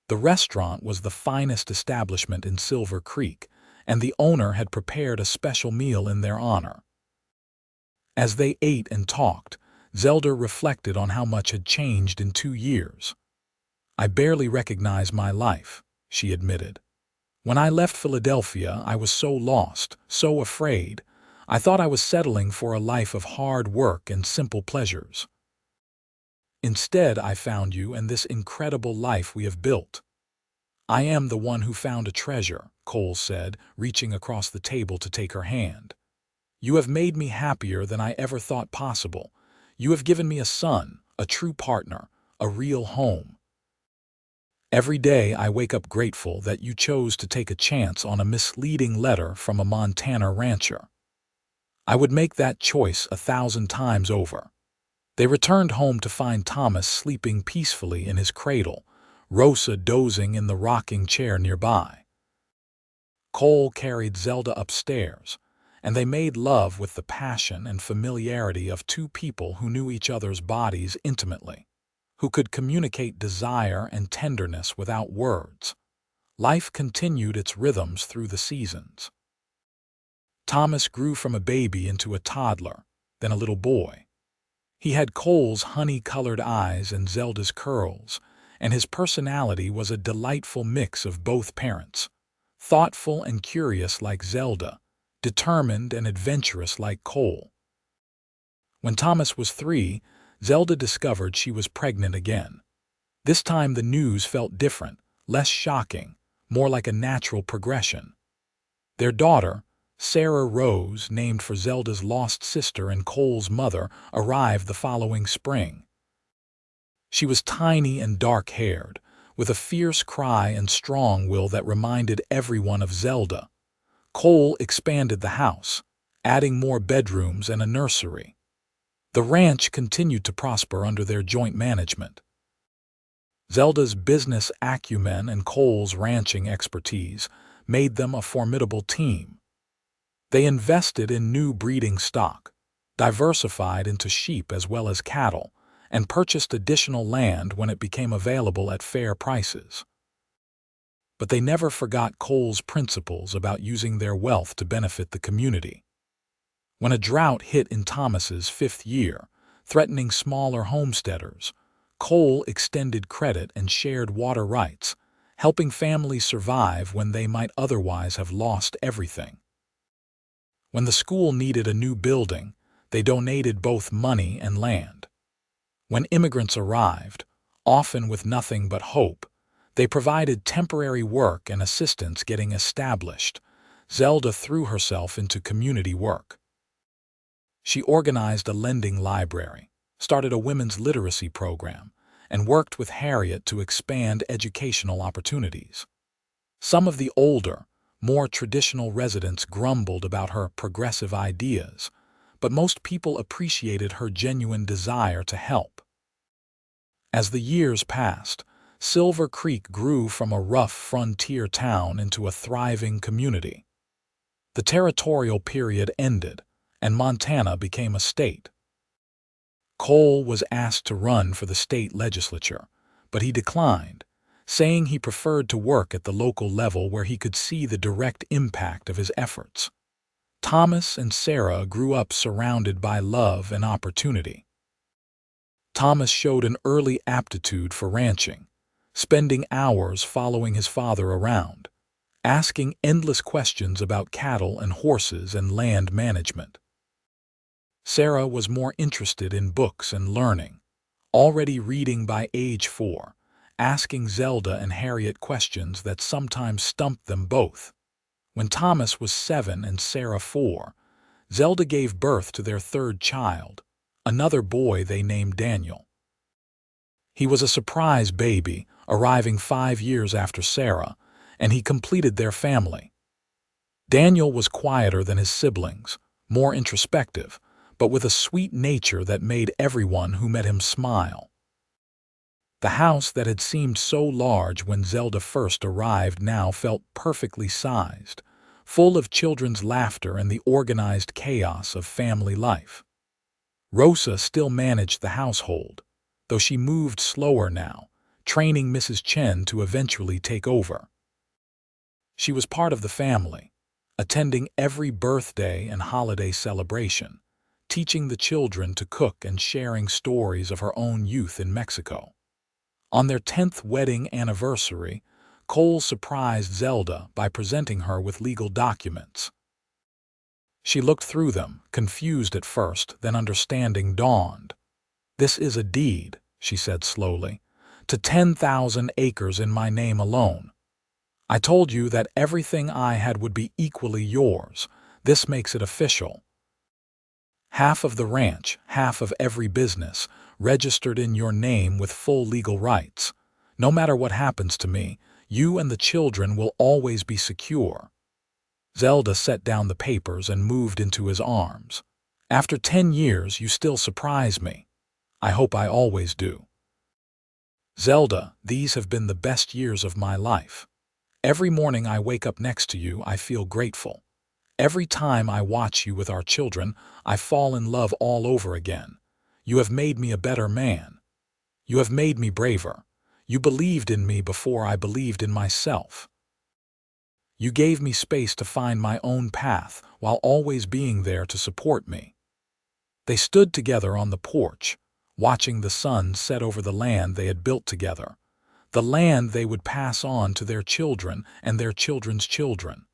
The restaurant was the finest establishment in Silver Creek, and the owner had prepared a special meal in their honor. As they ate and talked, Zelda reflected on how much had changed in 2 years. "I barely recognize my life," she admitted. "When I left Philadelphia, I was so lost, so afraid. I thought I was settling for a life of hard work and simple pleasures. Instead, I found you and this incredible life we have built." "I am the one who found a treasure," Cole said, reaching across the table to take her hand. "You have made me happier than I ever thought possible. You have given me a son, a true partner, a real home. Every day I wake up grateful that you chose to take a chance on a misleading letter from a Montana rancher. I would make that choice 1,000 times over." They returned home to find Thomas sleeping peacefully in his cradle, Rosa dozing in the rocking chair nearby. Cole carried Zelda upstairs, and they made love with the passion and familiarity of 2 people who knew each other's bodies intimately, who could communicate desire and tenderness without words. Life continued its rhythms through the seasons. Thomas grew from a baby into a toddler, then a little boy. He had Cole's honey-colored eyes and Zelda's curls, and his personality was a delightful mix of both parents, thoughtful and curious like Zelda, determined and adventurous like Cole. When Thomas was 3, Zelda discovered she was pregnant again. This time the news felt different, less shocking, more like a natural progression. Their daughter, Sarah Rose, named for Zelda's lost sister and Cole's mother, arrived the following spring. She was tiny and dark-haired, with a fierce cry and strong will that reminded everyone of Zelda. Cole expanded the house, adding more bedrooms and a nursery. The ranch continued to prosper under their joint management. Zelda's business acumen and Cole's ranching expertise made them a formidable team. They invested in new breeding stock, diversified into sheep as well as cattle, and purchased additional land when it became available at fair prices. But they never forgot Cole's principles about using their wealth to benefit the community. When a drought hit in Thomas's 5th year, threatening smaller homesteaders, Cole extended credit and shared water rights, helping families survive when they might otherwise have lost everything. When the school needed a new building, they donated both money and land. When immigrants arrived, often with nothing but hope, they provided temporary work and assistance getting established. Zelda threw herself into community work. She organized a lending library, started a women's literacy program, and worked with Harriet to expand educational opportunities. Some of the older, more traditional residents grumbled about her progressive ideas, but most people appreciated her genuine desire to help. As the years passed, Silver Creek grew from a rough frontier town into a thriving community. The territorial period ended, and Montana became a state. Cole was asked to run for the state legislature, but he declined, saying he preferred to work at the local level where he could see the direct impact of his efforts. Thomas and Sarah grew up surrounded by love and opportunity. Thomas showed an early aptitude for ranching, spending hours following his father around, asking endless questions about cattle and horses and land management. Sarah was more interested in books and learning, already reading by age 4, asking Zelda and Harriet questions that sometimes stumped them both. When Thomas was 7 and Sarah 4, Zelda gave birth to their third child, another boy they named Daniel. He was a surprise baby, arriving 5 years after Sarah, and he completed their family. Daniel was quieter than his siblings, more introspective, but with a sweet nature that made everyone who met him smile. The house that had seemed so large when Zelda first arrived now felt perfectly sized, full of children's laughter and the organized chaos of family life. Rosa still managed the household, though she moved slower now, training Mrs. Chen to eventually take over. She was part of the family, attending every birthday and holiday celebration, teaching the children to cook and sharing stories of her own youth in Mexico. On their 10th wedding anniversary, Cole surprised Zelda by presenting her with legal documents. She looked through them, confused at first, then understanding dawned. "This is a deed," she said slowly, "to 10,000 acres in my name alone. I told you that everything I had would be equally yours. This makes it official. Half of the ranch, half of every business, registered in your name with full legal rights. No matter what happens to me, you and the children will always be secure." Zelda set down the papers and moved into his arms. "After 10 years, you still surprise me. I hope I always do." "Zelda, these have been the best years of my life. Every morning I wake up next to you, I feel grateful. Every time I watch you with our children, I fall in love all over again. You have made me a better man. You have made me braver. You believed in me before I believed in myself. You gave me space to find my own path while always being there to support me." They stood together on the porch, watching the sun set over the land they had built together, the land they would pass on to their children and their children's children.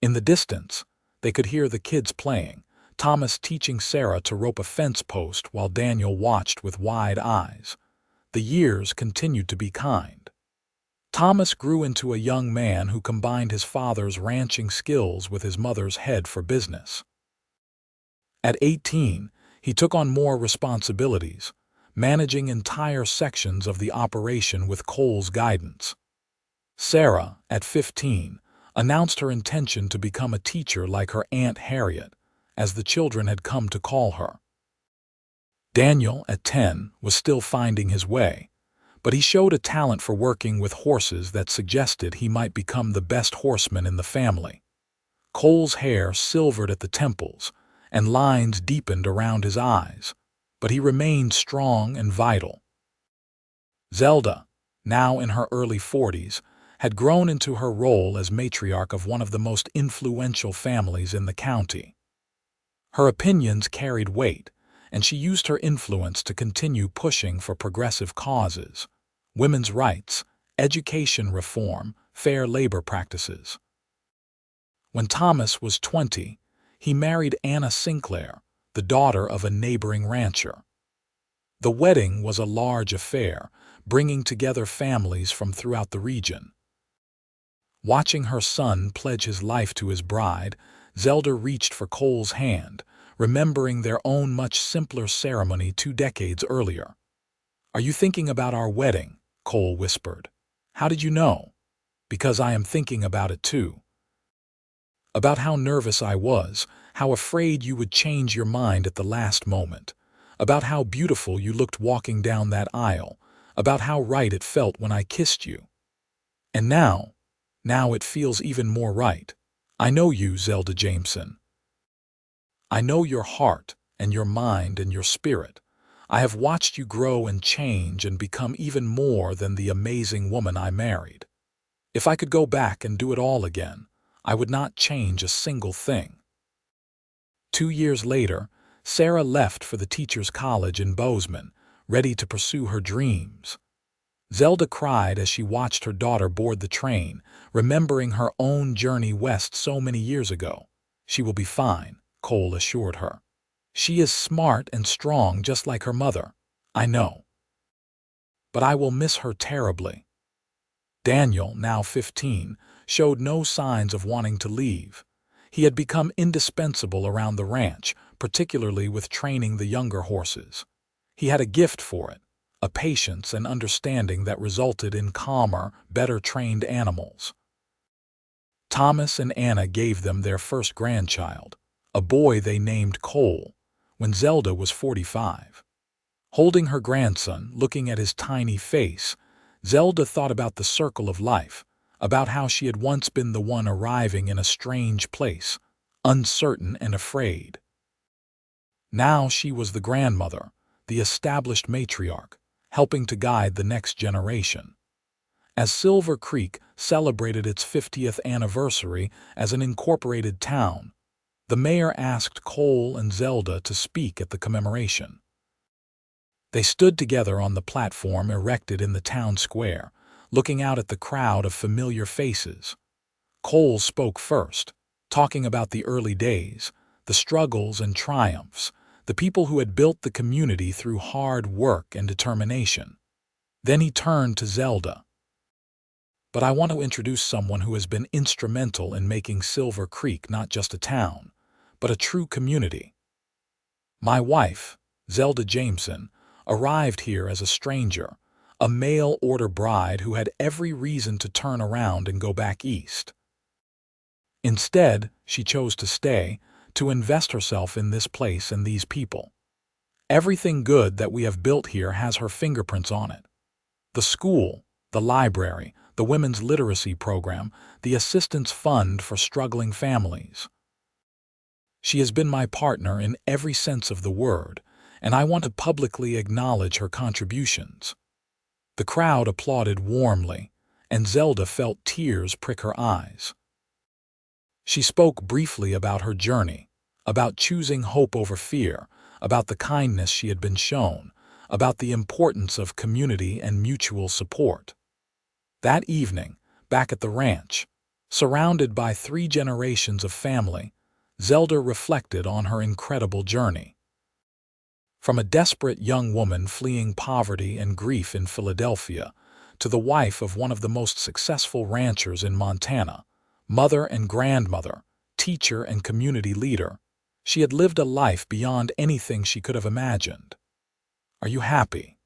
In the distance, they could hear the kids playing, Thomas teaching Sarah to rope a fence post while Daniel watched with wide eyes. The years continued to be kind. Thomas grew into a young man who combined his father's ranching skills with his mother's head for business. At 18, he took on more responsibilities, managing entire sections of the operation with Cole's guidance. Sarah, at 15, announced her intention to become a teacher like her Aunt Harriet, as the children had come to call her. Daniel, at 10, was still finding his way, but he showed a talent for working with horses that suggested he might become the best horseman in the family. Cole's hair silvered at the temples, and lines deepened around his eyes, but he remained strong and vital. Zelda, now in her early 40s, had grown into her role as matriarch of one of the most influential families in the county. Her opinions carried weight, and she used her influence to continue pushing for progressive causes, women's rights, education reform, fair labor practices. When Thomas was 20, he married Anna Sinclair, the daughter of a neighboring rancher. The wedding was a large affair, bringing together families from throughout the region. Watching her son pledge his life to his bride, Zelda reached for Cole's hand, remembering their own much simpler ceremony 2 decades earlier. "Are you thinking about our wedding?" Cole whispered. "How did you know?" "Because I am thinking about it too. About how nervous I was, how afraid you would change your mind at the last moment, about how beautiful you looked walking down that aisle, about how right it felt when I kissed you. And now it feels even more right. I know you, Zelda Jameson. I know your heart and your mind and your spirit. I have watched you grow and change and become even more than the amazing woman I married. If I could go back and do it all again, I would not change a single thing. 2 years later, Sarah left for the teacher's college in Bozeman, ready to pursue her dreams. Zelda cried as she watched her daughter board the train, remembering her own journey west so many years ago. She will be fine, Cole assured her. She is smart and strong just like her mother. I know. But I will miss her terribly. Daniel, now 15, showed no signs of wanting to leave. He had become indispensable around the ranch, particularly with training the younger horses. He had a gift for it, a patience and understanding that resulted in calmer, better-trained animals. Thomas and Anna gave them their first grandchild, a boy they named Cole, when Zelda was 45. Holding her grandson, looking at his tiny face, Zelda thought about the circle of life, about how she had once been the one arriving in a strange place, uncertain and afraid. Now she was the grandmother, the established matriarch, helping to guide the next generation. As Silver Creek celebrated its 50th anniversary as an incorporated town, the mayor asked Cole and Zelda to speak at the commemoration. They stood together on the platform erected in the town square, looking out at the crowd of familiar faces. Cole spoke first, talking about the early days, the struggles and triumphs, the people who had built the community through hard work and determination. Then he turned to Zelda. But I want to introduce someone who has been instrumental in making Silver Creek not just a town, but a true community. My wife, Zelda Jameson, arrived here as a stranger, a mail-order bride who had every reason to turn around and go back east. Instead, she chose to stay, to invest herself in this place and these people. Everything good that we have built here has her fingerprints on it. The school, the library, the women's literacy program, the assistance fund for struggling families. She has been my partner in every sense of the word, and I want to publicly acknowledge her contributions. The crowd applauded warmly, and Zelda felt tears prick her eyes. She spoke briefly about her journey, about choosing hope over fear, about the kindness she had been shown, about the importance of community and mutual support. That evening, back at the ranch, surrounded by 3 generations of family, Zelda reflected on her incredible journey. From a desperate young woman fleeing poverty and grief in Philadelphia to the wife of one of the most successful ranchers in Montana, mother and grandmother, teacher and community leader, she had lived a life beyond anything she could have imagined. "Are you happy?"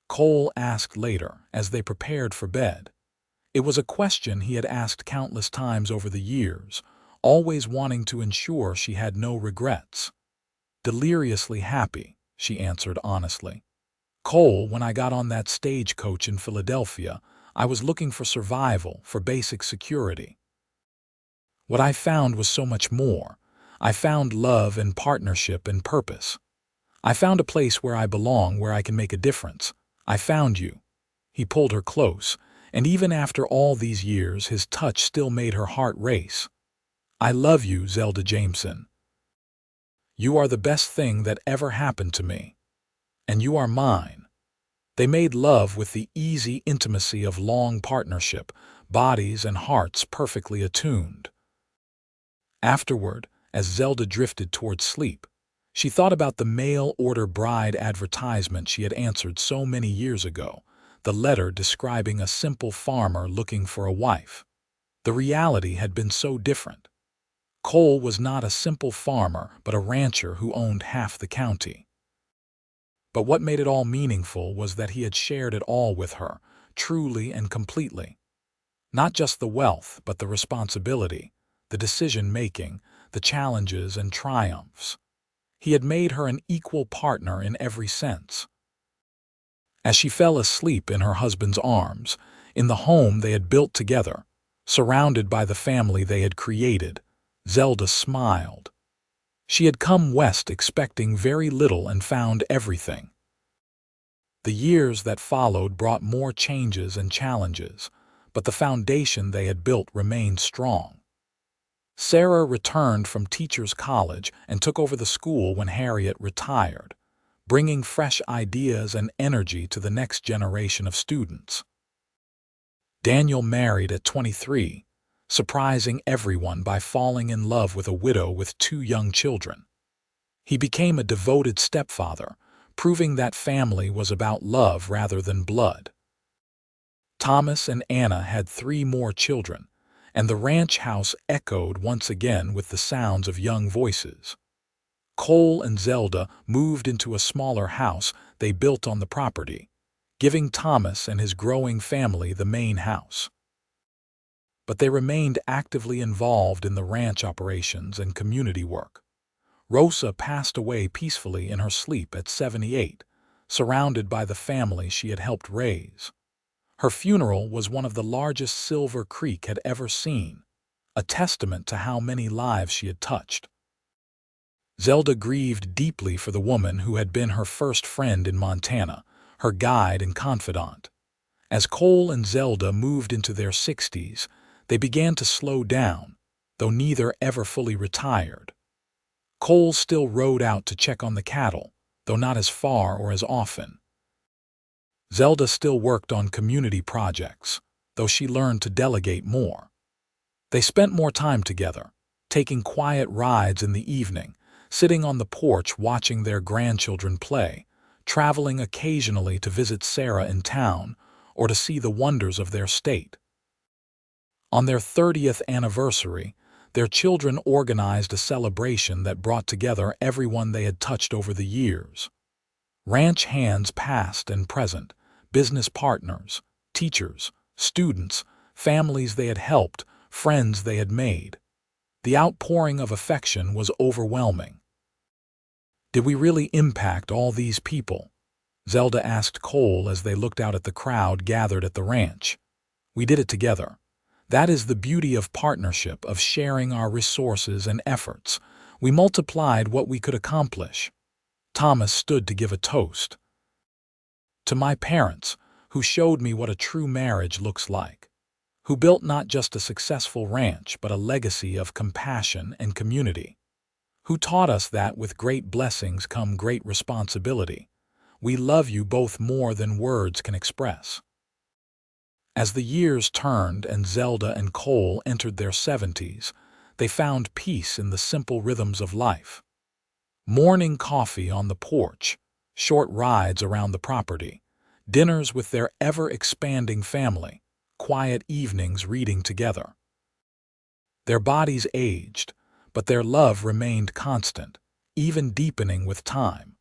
Cole asked later as they prepared for bed. It was a question he had asked countless times over the years, always wanting to ensure she had no regrets. "Deliriously happy," she answered honestly. "Cole, when I got on that stagecoach in Philadelphia, I was looking for survival, for basic security. What I found was so much more. I found love and partnership and purpose. I found a place where I belong, where I can make a difference. I found you." He pulled her close, and even after all these years, his touch still made her heart race. "I love you, Zelda Jameson. You are the best thing that ever happened to me. And you are mine." They made love with the easy intimacy of long partnership, bodies and hearts perfectly attuned. Afterward, as Zelda drifted toward sleep, she thought about the mail-order bride advertisement she had answered so many years ago, the letter describing a simple farmer looking for a wife. The reality had been so different. Cole was not a simple farmer, but a rancher who owned half the county. But what made it all meaningful was that he had shared it all with her, truly and completely. Not just the wealth, but the responsibility, the decision-making, the challenges and triumphs. He had made her an equal partner in every sense. As she fell asleep in her husband's arms, in the home they had built together, surrounded by the family they had created, Zelda smiled. She had come west expecting very little and found everything. The years that followed brought more changes and challenges, but the foundation they had built remained strong. Sarah returned from teachers' college and took over the school when Harriet retired, bringing fresh ideas and energy to the next generation of students. Daniel married at 23, surprising everyone by falling in love with a widow with 2 young children. He became a devoted stepfather, proving that family was about love rather than blood. Thomas and Anna had 3 more children, and the ranch house echoed once again with the sounds of young voices. Cole and Zelda moved into a smaller house they built on the property, giving Thomas and his growing family the main house. But they remained actively involved in the ranch operations and community work. Rosa passed away peacefully in her sleep at 78, surrounded by the family she had helped raise. Her funeral was one of the largest Silver Creek had ever seen, a testament to how many lives she had touched. Zelda grieved deeply for the woman who had been her first friend in Montana, her guide and confidant. As Cole and Zelda moved into their 60s, they began to slow down, though neither ever fully retired. Cole still rode out to check on the cattle, though not as far or as often. Zelda still worked on community projects, though she learned to delegate more. They spent more time together, taking quiet rides in the evening, sitting on the porch watching their grandchildren play, traveling occasionally to visit Sarah in town or to see the wonders of their state. On their 30th anniversary, their children organized a celebration that brought together everyone they had touched over the years. Ranch hands past and present, business partners, teachers, students, families they had helped, friends they had made. The outpouring of affection was overwhelming. "Did we really impact all these people?" Zelda asked Cole as they looked out at the crowd gathered at the ranch. "We did it together. That is the beauty of partnership, of sharing our resources and efforts. We multiplied what we could accomplish." Thomas stood to give a toast. "To my parents, who showed me what a true marriage looks like, who built not just a successful ranch but a legacy of compassion and community, who taught us that with great blessings come great responsibility. We love you both more than words can express." As the years turned and Zelda and Cole entered their 70s, they found peace in the simple rhythms of life. Morning coffee on the porch, short rides around the property, dinners with their ever-expanding family, quiet evenings reading together. Their bodies aged, but their love remained constant, even deepening with time.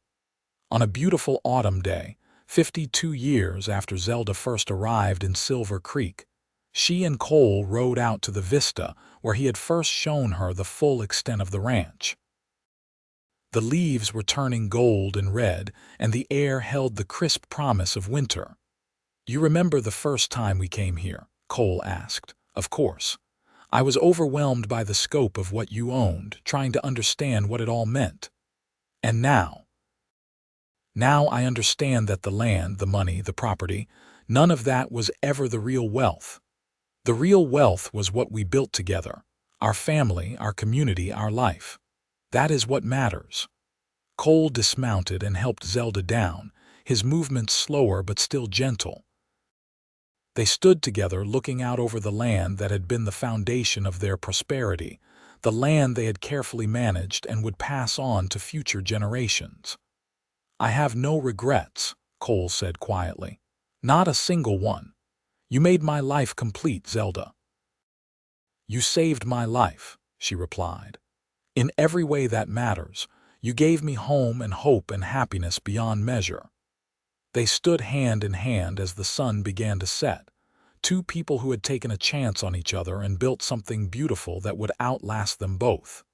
On a beautiful autumn day, 52 years after Zelda first arrived in Silver Creek, she and Cole rode out to the vista where he had first shown her the full extent of the ranch. The leaves were turning gold and red, and the air held the crisp promise of winter. "You remember the first time we came here?" Cole asked. "Of course. I was overwhelmed by the scope of what you owned, trying to understand what it all meant. And now I understand that the land, the money, the property, none of that was ever the real wealth. The real wealth was what we built together, our family, our community, our life. That is what matters." Cole dismounted and helped Zelda down, his movements slower but still gentle. They stood together looking out over the land that had been the foundation of their prosperity, the land they had carefully managed and would pass on to future generations. "I have no regrets," Cole said quietly. "Not a single one. You made my life complete, Zelda." "You saved my life," she replied. "In every way that matters. You gave me home and hope and happiness beyond measure." They stood hand in hand as the sun began to set, two people who had taken a chance on each other and built something beautiful that would outlast them both.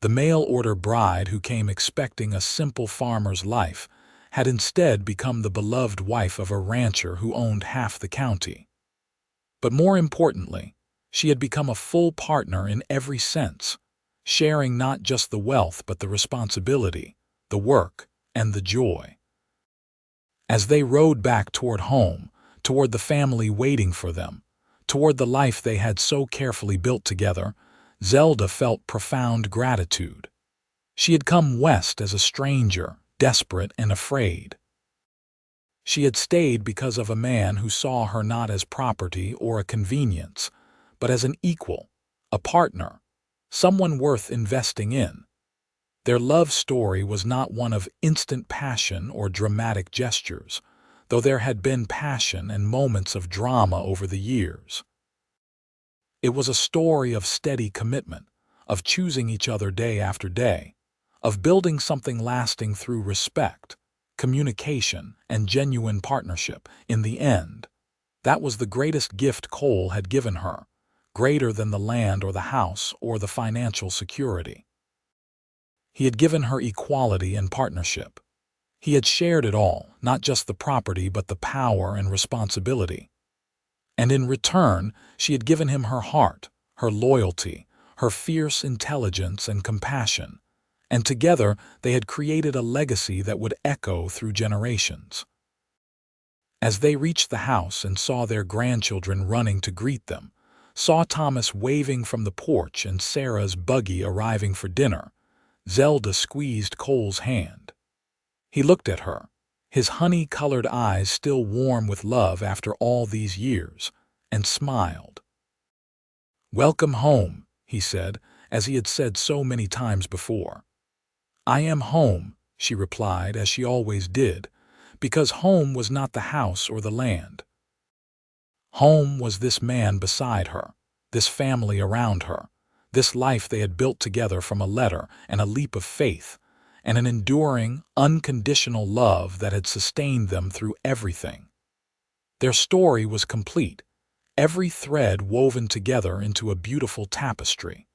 The mail-order bride who came expecting a simple farmer's life had instead become the beloved wife of a rancher who owned half the county. But more importantly, she had become a full partner in every sense, sharing not just the wealth but the responsibility, the work, and the joy. As they rode back toward home, toward the family waiting for them, toward the life they had so carefully built together, Zelda felt profound gratitude. She had come west as a stranger, desperate and afraid. She had stayed because of a man who saw her not as property or a convenience, but as an equal, a partner, someone worth investing in. Their love story was not one of instant passion or dramatic gestures, though there had been passion and moments of drama over the years. It was a story of steady commitment, of choosing each other day after day, of building something lasting through respect, communication, and genuine partnership. In the end, that was the greatest gift Cole had given her, greater than the land or the house or the financial security. He had given her equality and partnership. He had shared it all, not just the property but the power and responsibility. And in return, she had given him her heart, her loyalty, her fierce intelligence and compassion, and together they had created a legacy that would echo through generations. As they reached the house and saw their grandchildren running to greet them, saw Thomas waving from the porch and Sarah's buggy arriving for dinner, Zelda squeezed Cole's hand. He looked at her, his honey-colored eyes still warm with love after all these years, and smiled. "Welcome home," he said, as he had said so many times before. "I am home," she replied, as she always did, because home was not the house or the land. Home was this man beside her, this family around her, this life they had built together from a letter and a leap of faith, and an enduring, unconditional love that had sustained them through everything. Their story was complete, every thread woven together into a beautiful tapestry.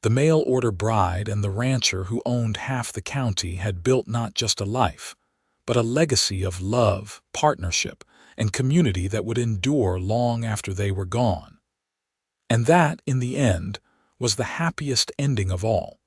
The mail-order bride and the rancher who owned half the county had built not just a life, but a legacy of love, partnership, and community that would endure long after they were gone. And that, in the end, was the happiest ending of all.